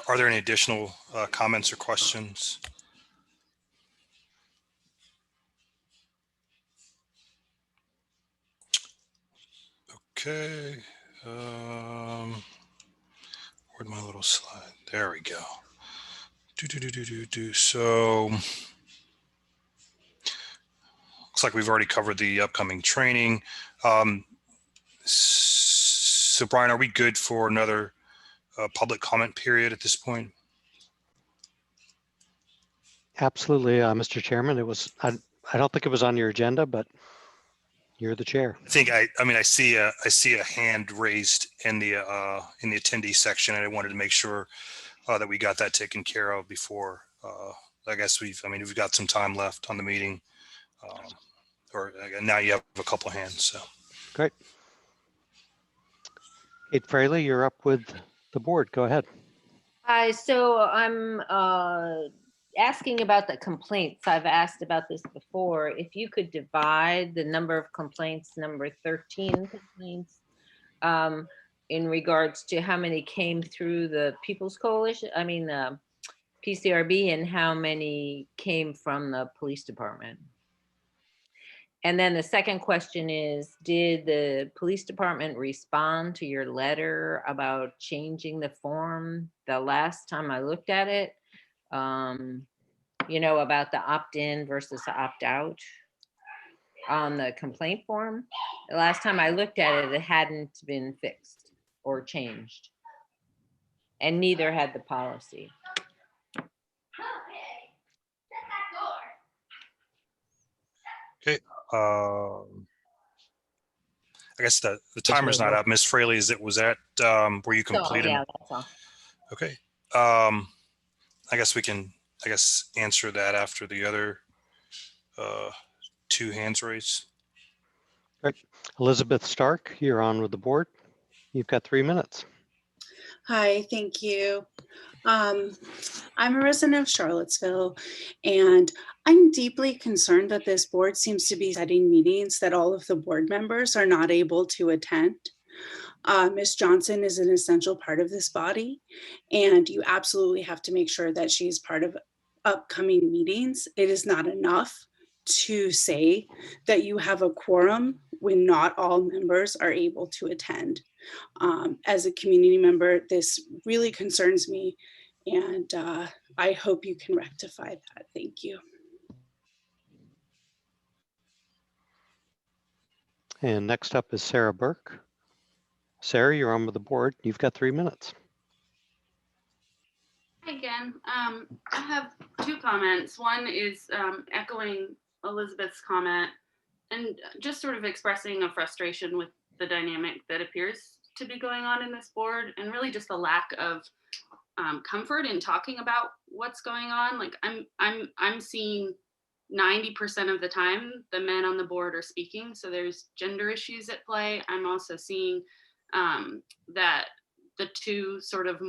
I: Are there any additional comments or questions? Okay. Where'd my little slide? There we go. So looks like we've already covered the upcoming training. So Brian, are we good for another public comment period at this point?
K: Absolutely, Mr. Chairman. It was, I don't think it was on your agenda, but you're the chair.
I: I think I mean I see a hand raised in the attendee section, and I wanted to make sure that we got that taken care of before. I guess we've got some time left on the meeting, or now you have a couple of hands. So
K: great. Kate Fraley, you're up with the board. Go ahead.
L: Hi. So I'm asking about the complaints. I've asked about this before. If you could divide the number of complaints, number 13 complaints, in regards to how many came through the People's Coalition, PCRB, and how many came from the police department. And then the second question is, did the police department respond to your letter about changing the form the last time I looked at it? You know, about the opt-in versus the opt-out on the complaint form. The last time I looked at it, it hadn't been fixed or changed. And neither had the policy.
I: Okay, I guess the timer's not up. Miss Fraley, was that were you completed?
L: Yeah, that's all.
I: Okay. I guess we can, answer that after the other two hands raised.
K: Right. Elizabeth Stark, you're on with the board. You've got 3 minutes.
O: Hi, thank you. I'm a resident of Charlottesville, and I'm deeply concerned that this board seems to be setting meetings that all of the board members are not able to attend. Ms. Johnson is an essential part of this body, and you absolutely have to make sure that she's part of upcoming meetings. It is not enough to say that you have a quorum when not all members are able to attend. As a community member, this really concerns me, and I hope you can rectify that. Thank you.
K: And next up is Sarah Burke. Sarah, you're on with the board. You've got 3 minutes.
N: Hi again. I have two comments. One is echoing Elizabeth's comment and just sort of expressing a frustration with the dynamic that appears to be going on in this board, and really just the lack of comfort in talking about what's going on. Like I'm seeing 90% of the time the men on the board are speaking, so there's gender issues at play. I'm also seeing that the two sort of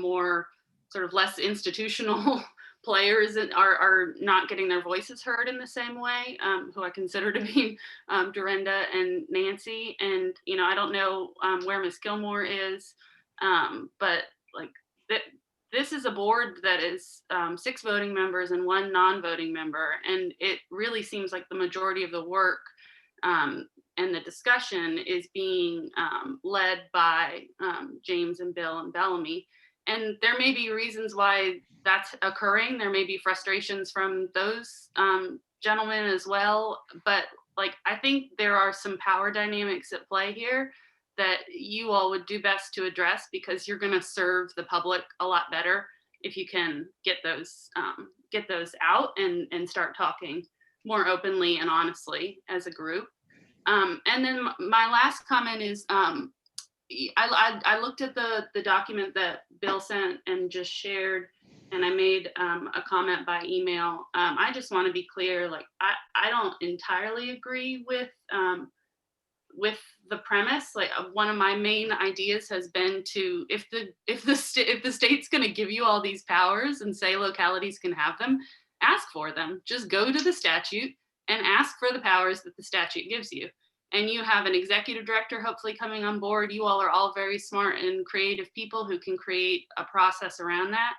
N: less institutional players are not getting their voices heard in the same way, who I consider to be Dorinda and Nancy. And, I don't know where Miss Gilmore is, but like this is a board that is 6 voting members and 1 non-voting member. And it really seems like the majority of the work and the discussion is being led by James and Bill and Bellamy. And there may be reasons why that's occurring. There may be frustrations from those gentlemen as well. But I think there are some power dynamics at play here that you all would do best to address, because you're going to serve the public a lot better if you can get those out and start talking more openly and honestly as a group. And then my last comment is, I looked at the document that Bill sent and just shared, and I made a comment by email. I just want to be clear, I don't entirely agree with the premise. One of my main ideas has been to, if the state's going to give you all these powers and say localities can have them, ask for them. Just go to the statute and ask for the powers that the statute gives you. And you have an executive director hopefully coming on board. You all are all very smart and creative people who can create a process around that.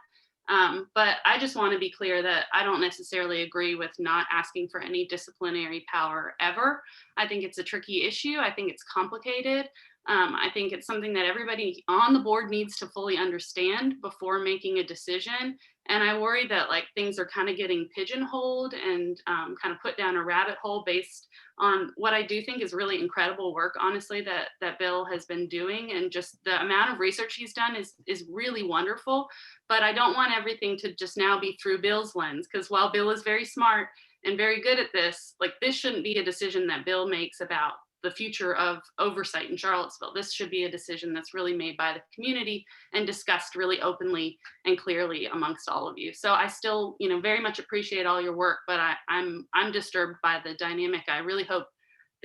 N: But I just want to be clear that I don't necessarily agree with not asking for any disciplinary power ever. I think it's a tricky issue. I think it's complicated. I think it's something that everybody on the board needs to fully understand before making a decision. And I worry that things are kind of getting pigeonholed and kind of put down a rabbit hole based on what I do think is really incredible work, honestly, that Bill has been doing. And just the amount of research he's done is really wonderful. But I don't want everything to just now be through Bill's lens, because while Bill is very smart and very good at this, this shouldn't be a decision that Bill makes about the future of oversight in Charlottesville. This should be a decision that's really made by the community and discussed really openly and clearly amongst all of you. So I still, very much appreciate all your work, but I'm disturbed by the dynamic. I really hope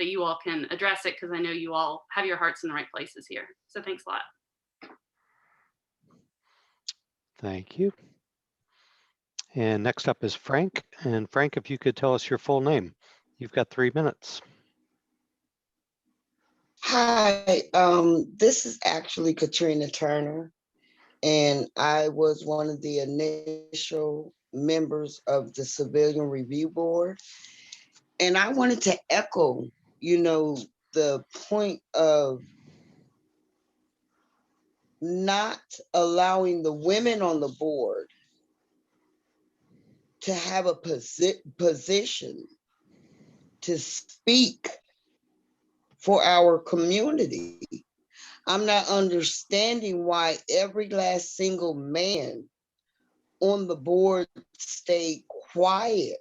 N: that you all can address it, because I know you all have your hearts in the right places here. So thanks a lot.
K: Thank you. And next up is Frank. And Frank, if you could tell us your full name. You've got 3 minutes.
P: Hi, this is actually Katrina Turner, and I was one of the initial members of the Civilian Review Board. And I wanted to echo, the point of not allowing the women on the board to have a position to speak for our community. I'm not understanding why every last single man on the board stayed quiet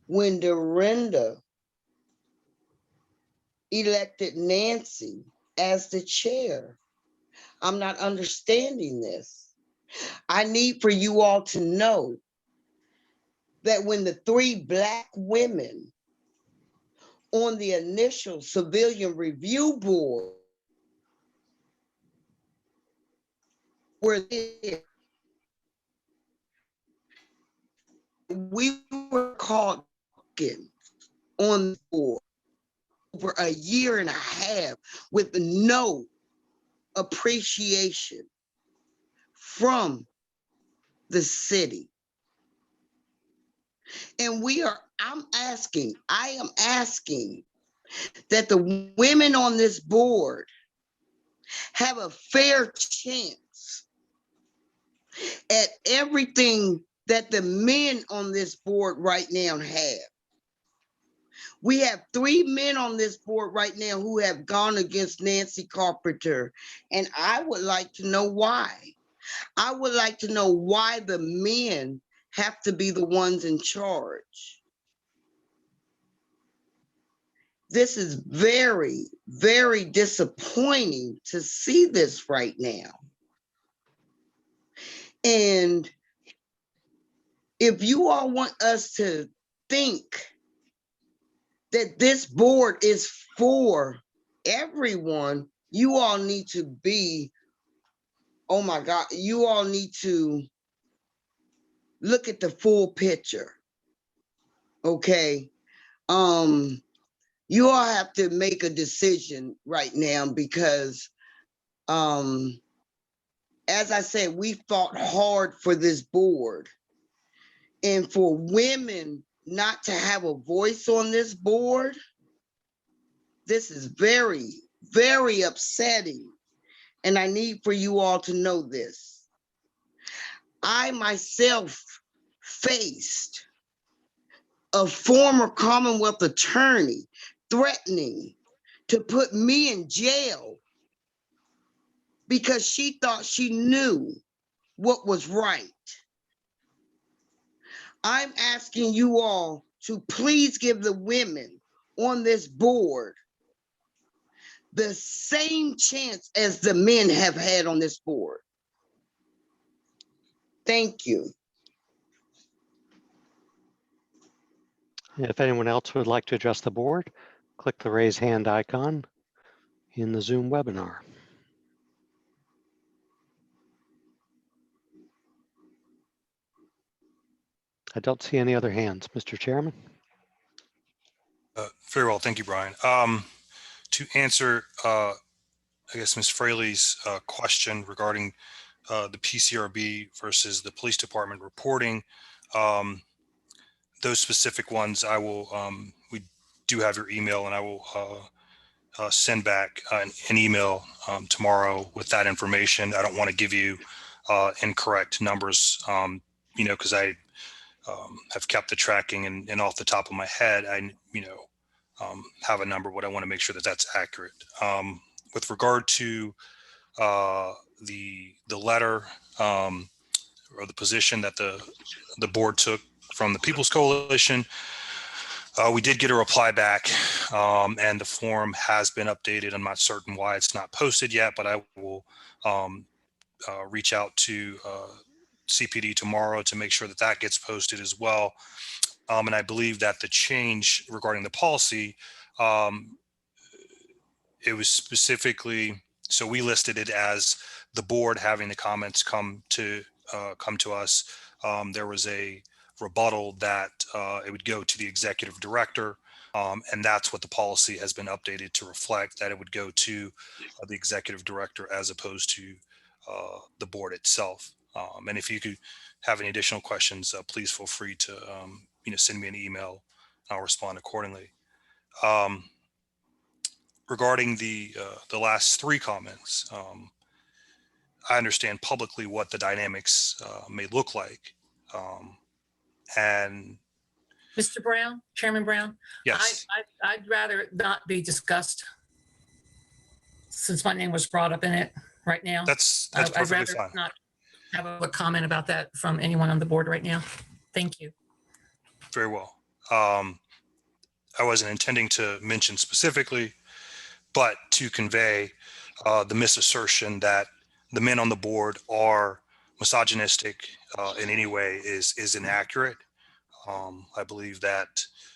P: when Dorinda elected Nancy as the chair. I'm not understanding this. I need for you all to know that when the 3 Black women on the initial civilian review board were there, we were called on the board over a year and a half with no appreciation from the city. And I am asking that the women on this board have a fair chance at everything that the men on this board right now have. We have 3 men on this board right now who have gone against Nancy Carpenter, and I would like to know why. I would like to know why the men have to be the ones in charge. This is very, very disappointing to see this right now. And if you all want us to think that this board is for everyone, you all need to be, oh my God, you all need to look at the full picture. Okay. You all have to make a decision right now because as I said, we fought hard for this board. And for women not to have a voice on this board, this is very, very upsetting. And I need for you all to know this. I myself faced a former Commonwealth attorney threatening to put me in jail because she thought she knew what was right. I'm asking you all to please give the women on this board the same chance as the men have had on this board. Thank you.
K: If anyone else would like to address the board, click the raise hand icon in the Zoom webinar. I don't see any other hands, Mr. Chairman.
I: Very well, thank you, Brian. To answer, I guess, Ms. Fraley's question regarding the PCRB versus the police department reporting, those specific ones, I will, we do have your email, and I will send back an email tomorrow with that information. I don't want to give you incorrect numbers, because I have kept the tracking and off the top of my head, I, have a number, but I want to make sure that that's accurate. With regard to the letter or the position that the board took from the People's Coalition, we did get a reply back, and the form has been updated. I'm not certain why it's not posted yet, but I will reach out to CPD tomorrow to make sure that that gets posted as well. And I believe that the change regarding the policy, it was specifically, so we listed it as the board having the comments come to us. There was a rebuttal that it would go to the executive director, and that's what the policy has been updated to reflect, that it would go to the executive director as opposed to the board itself. And if you could have any additional questions, please feel free to send me an email. I'll respond accordingly. Regarding the last 3 comments, I understand publicly what the dynamics may look like. And
B: Mr. Brown, Chairman Brown?
I: Yes.
B: I'd rather it not be discussed since my name was brought up in it right now.
I: That's
B: I'd
I: perfectly
B: rather
I: fine.
B: not have a comment about that from anyone on the board right now. Thank you.
I: Very well. I wasn't intending to mention specifically, but to convey the misassertion that the men on the board are misogynistic in any way is inaccurate. I believe that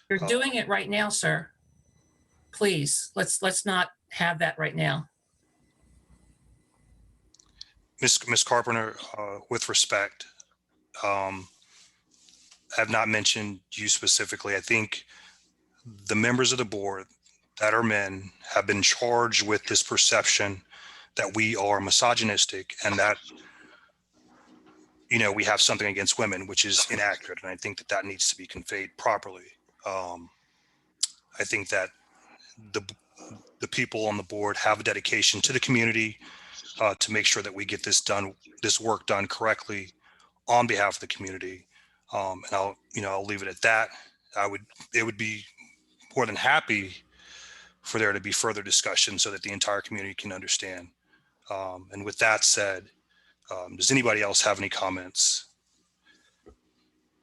B: You're doing it right now, sir. Please, let's not have that right now.
I: Ms. Carpenter, with respect, I have not mentioned you specifically. I think the members of the board that are men have been charged with this perception that we are misogynistic and that, you know, we have something against women, which is inaccurate. And I think that that needs to be conveyed properly. I think that the people on the board have a dedication to the community to make sure that we get this work done correctly on behalf of the community. And I'll leave it at that. It would be more than happy for there to be further discussion so that the entire community can understand. And with that said, does anybody else have any comments?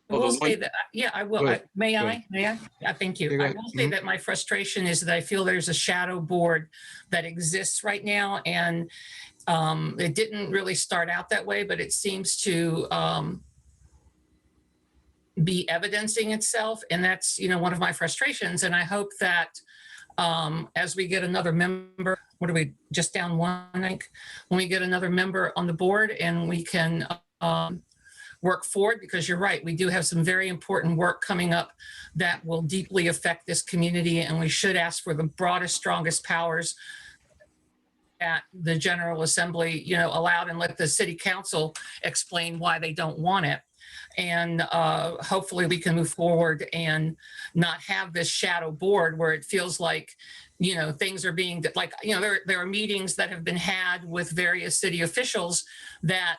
B: I will say that, yeah, I will. May I? Yeah, thank you. I will say that my frustration is that I feel there's a shadow board that exists right now, and it didn't really start out that way, but it seems to be evidencing itself, and that's, you know, one of my frustrations. And I hope that as we get another member, what are we just down one, I think, when we get another member on the board and we can work forward, because you're right, we do have some very important work coming up that will deeply affect this community, and we should ask for the broadest, strongest powers at the General Assembly, you know, allowed, and let the City Council explain why they don't want it. And hopefully we can move forward and not have this shadow board where it feels like, you know, things are being, like, you know, there are meetings that have been had with various city officials that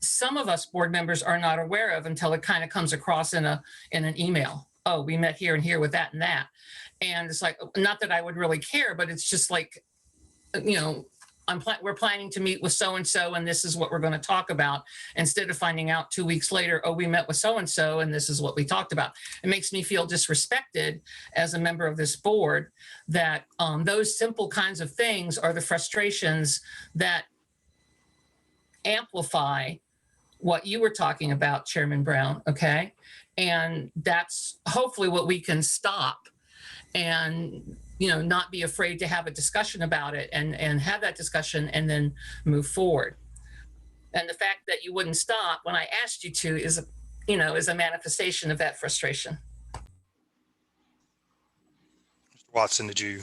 B: some of us board members are not aware of until it kind of comes across in an email. Oh, we met here and here with that and that. And it's like, not that I would really care, but it's just like, you know, we're planning to meet with so-and-so and this is what we're going to talk about, instead of finding out 2 weeks later, oh, we met with so-and-so and this is what we talked about. It makes me feel disrespected as a member of this board that those simple kinds of things are the frustrations that amplify what you were talking about, Chairman Brown, okay? And that's hopefully what we can stop and, you know, not be afraid to have a discussion about it and have that discussion and then move forward. And the fact that you wouldn't stop when I asked you to is, you know, is a manifestation of that frustration.
I: Mr. Watson, did you?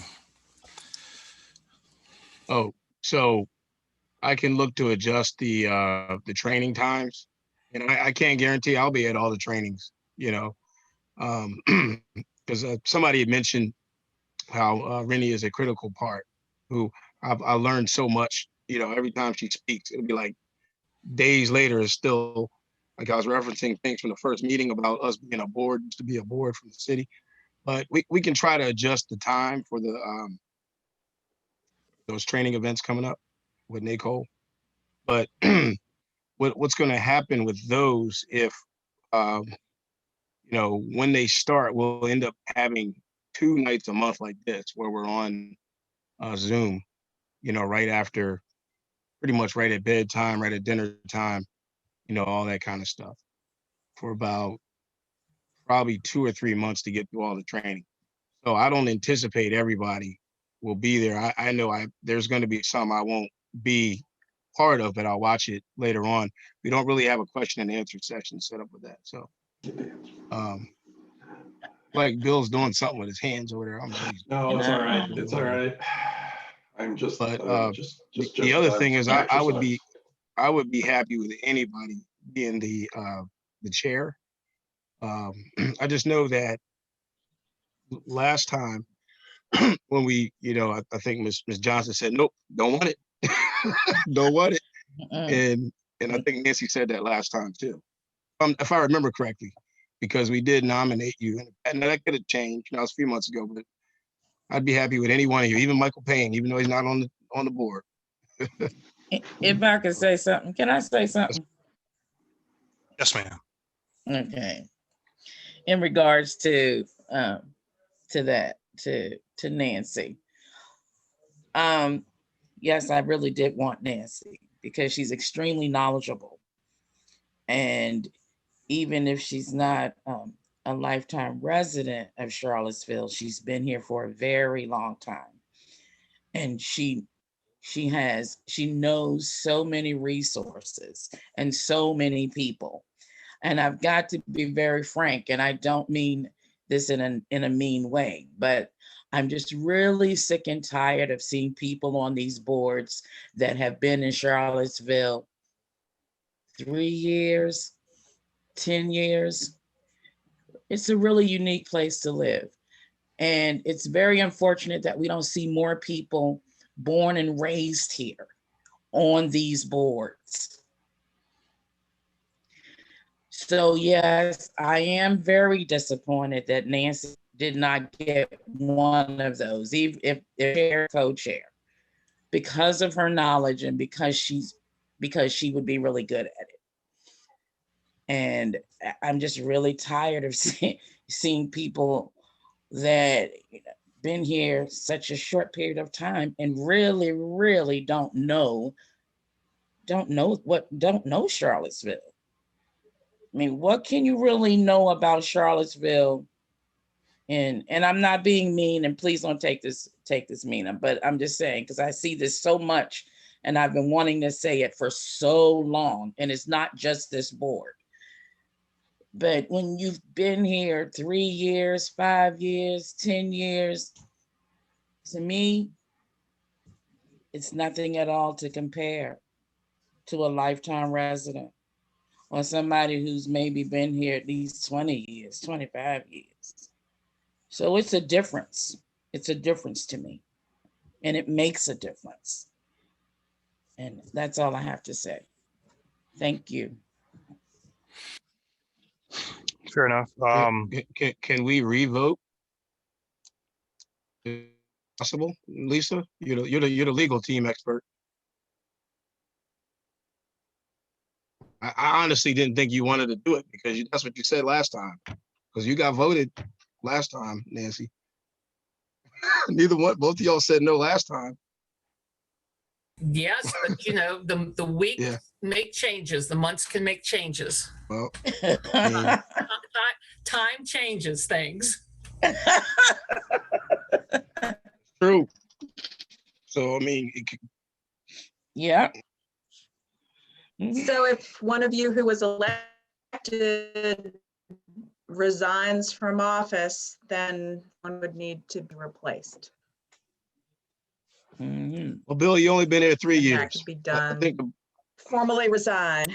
A: Oh, so I can look to adjust the training times, and I can't guarantee I'll be at all the trainings, you know, because somebody had mentioned how Rennie is a critical part, who I learned so much, you know, every time she speaks, it'll be like days later, it's still like I was referencing things from the first meeting about us being a board, used to be a board from the city, but we can try to adjust the time for the those training events coming up with NACOL. But what's going to happen with those if, you know, when they start, we'll end up having 2 nights a month like this where we're on Zoom, you know, right after, pretty much right at bedtime, right at dinner time, you know, all that kind of stuff for about probably 2 or 3 months to get through all the training. So I don't anticipate everybody will be there. I know there's going to be some I won't be part of, but I'll watch it later on. We don't really have a question and answer session set up with that. So like Bill's doing something with his hands over there.
E: No, it's all right. It's all right. I'm just,
A: but the other thing is I would be happy with anybody being the chair. I just know that last time when we, you know, I think Ms. Johnson said, nope, don't want it. Don't want it. And I think Nancy said that last time too, if I remember correctly, because we did nominate you, and that could have changed. That was a few months ago, but I'd be happy with any one of you, even Michael Payne, even though he's not on the board.
C: If I could say something, can I say something?
I: Yes, ma'am.
C: Okay. in regards to that, to Nancy. Yes, I really did want Nancy because she's extremely knowledgeable. And even if she's not a lifetime resident of Charlottesville, she's been here for a very long time. And she knows so many resources and so many people. And I've got to be very frank, and I don't mean this in a mean way, but I'm just really sick and tired of seeing people on these boards that have been in Charlottesville 3 years, 10 years. It's a really unique place to live. And it's very unfortunate that we don't see more people born and raised here on these boards. So yes, I am very disappointed that Nancy did not get one of those, even if chair, co-chair, because of her knowledge and because she would be really good at it. And I'm just really tired of seeing people that been here such a short period of time and really don't know Charlottesville. I mean, what can you really know about Charlottesville? And I'm not being mean, and please don't take this mean, but I'm just saying, because I see this so much and I've been wanting to say it for so long, and it's not just this board. But when you've been here 3 years, 5 years, 10 years, to me, it's nothing at all to compare to a lifetime resident or somebody who's maybe been here at least 20 years, 25 years. So it's a difference. It's a difference to me, and it makes a difference. And that's all I have to say. Thank you.
I: Fair enough.
A: Can we revote? Possible, Lisa? You're the legal team expert. I honestly didn't think you wanted to do it because that's what you said last time. Because you got voted last time, Nancy. Both of y'all said no last time.
B: Yes, but the weeks make changes. The months can make changes.
A: Well,
B: time changes things.
A: True. So, I mean,
C: yeah.
Q: So if one of you who was elected resigns from office, then one would need to be replaced.
C: Mm-hmm.
A: Well, Bill, you only been here 3 years.
Q: That could be done.
A: I think
Q: Formally resign.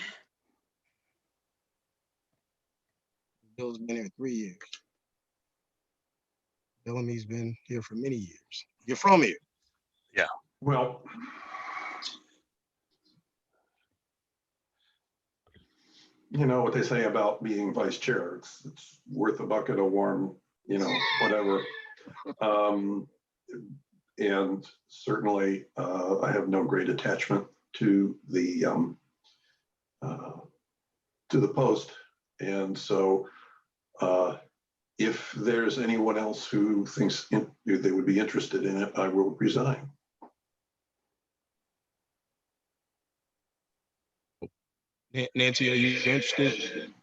A: Bill's been here 3 years. Bellamy's been here for many years. You're from here.
I: Yeah.
E: Well, you know what they say about being vice chair. It's worth a bucket of warm, whatever. And certainly, I have no great attachment to the post. And so, if there's anyone else who thinks they would be interested in it, I will resign.
A: Nancy, are you interested?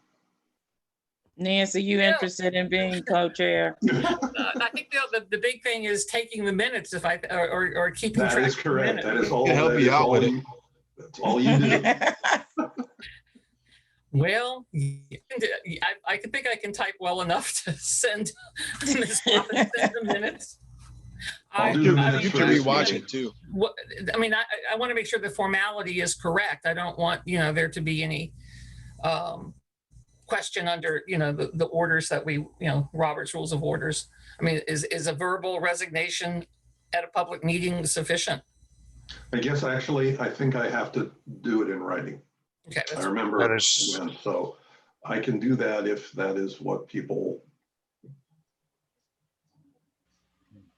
C: Nancy, you interested in being co-chair?
B: I think the big thing is taking the minutes or keeping track.
E: That is correct. That is all.
A: Can help you out with it.
E: That's all you do.
B: Well, I think I can type well enough to send Ms. Poppins the minutes.
A: You can rewatch it too.
B: I mean, I want to make sure the formality is correct. I don't want there to be any question under the orders that we Robert's Rules of Orders. I mean, is a verbal resignation at a public meeting sufficient?
E: I guess actually, I think I have to do it in writing.
B: Okay,
E: I remember when, so I can do that if that is what people.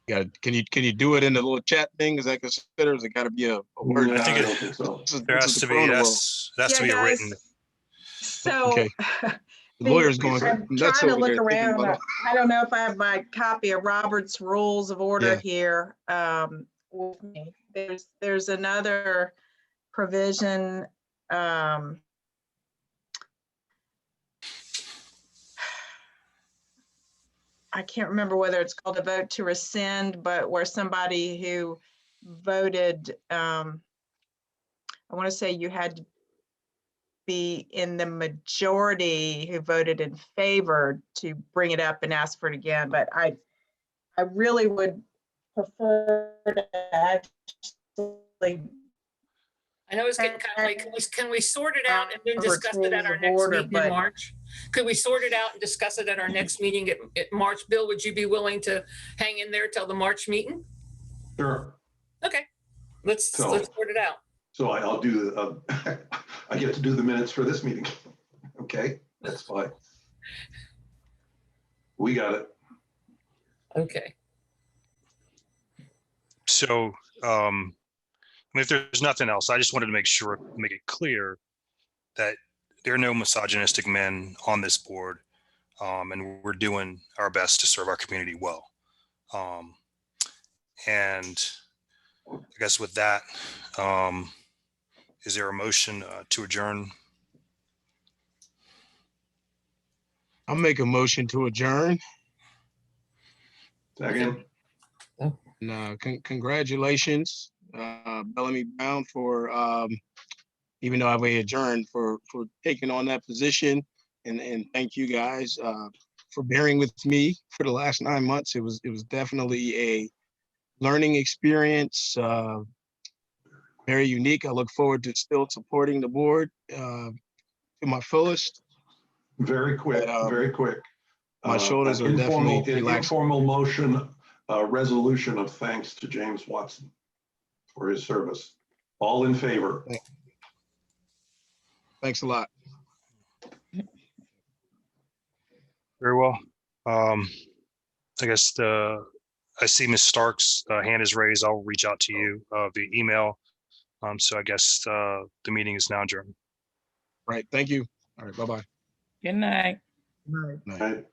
A: Yeah, can you do it in the little chat thing? Is that considered? Is it got to be a word?
E: Yeah,
I: I think
E: I don't think so.
I: there has to be a written.
Q: So
A: Okay. The lawyer's going
Q: I'm
A: nuts
Q: trying to
A: over
Q: look
A: there thinking
Q: around.
A: about.
Q: I don't know if I have my copy of Robert's Rules of Order
A: Yeah.
Q: here with me. There's another provision. I can't remember whether it's called a vote to rescind, but where somebody who voted, I want to say you had to be in the majority who voted in favor to bring it up and ask for it again. But I really would prefer to actually.
B: I know it's getting kind of late. Can we sort it out and then
Q: Robert's
B: discuss it at
Q: Rules
B: our
Q: of
B: next
Q: Order,
B: meeting in
Q: but-
B: March? Could we sort it out and discuss it at our next meeting at March? Bill, would you be willing to hang in there till the March meeting?
E: Sure.
B: Okay, let's sort it out.
E: So I'll do, I get to do the minutes for this meeting. Okay, that's fine. We got it.
B: Okay.
I: So, I mean, if there's nothing else, I just wanted to make it clear that there are no misogynistic men on this board, and we're doing our best to serve our community well. And I guess with that, is there a motion to adjourn?
A: I'll make a motion to adjourn.
E: Second.
A: And congratulations, Bellamy Brown, for even though I've adjourned, for taking on that position, and thank you guys for bearing with me for the last 9 months. It was definitely a learning experience, very unique. I look forward to still supporting the board to my fullest.
E: Very quick, very quick.
A: My shoulders are definitely relaxed.
E: Informal motion, resolution of thanks to James Watson for his service. All in favor?
A: Thanks a lot.
I: Very well. I guess I see Ms. Stark's hand is raised. I'll reach out to you via email. So I guess the meeting is now adjourned.
A: Right. Thank you. All right. Bye-bye.
C: Good night.
A: Night.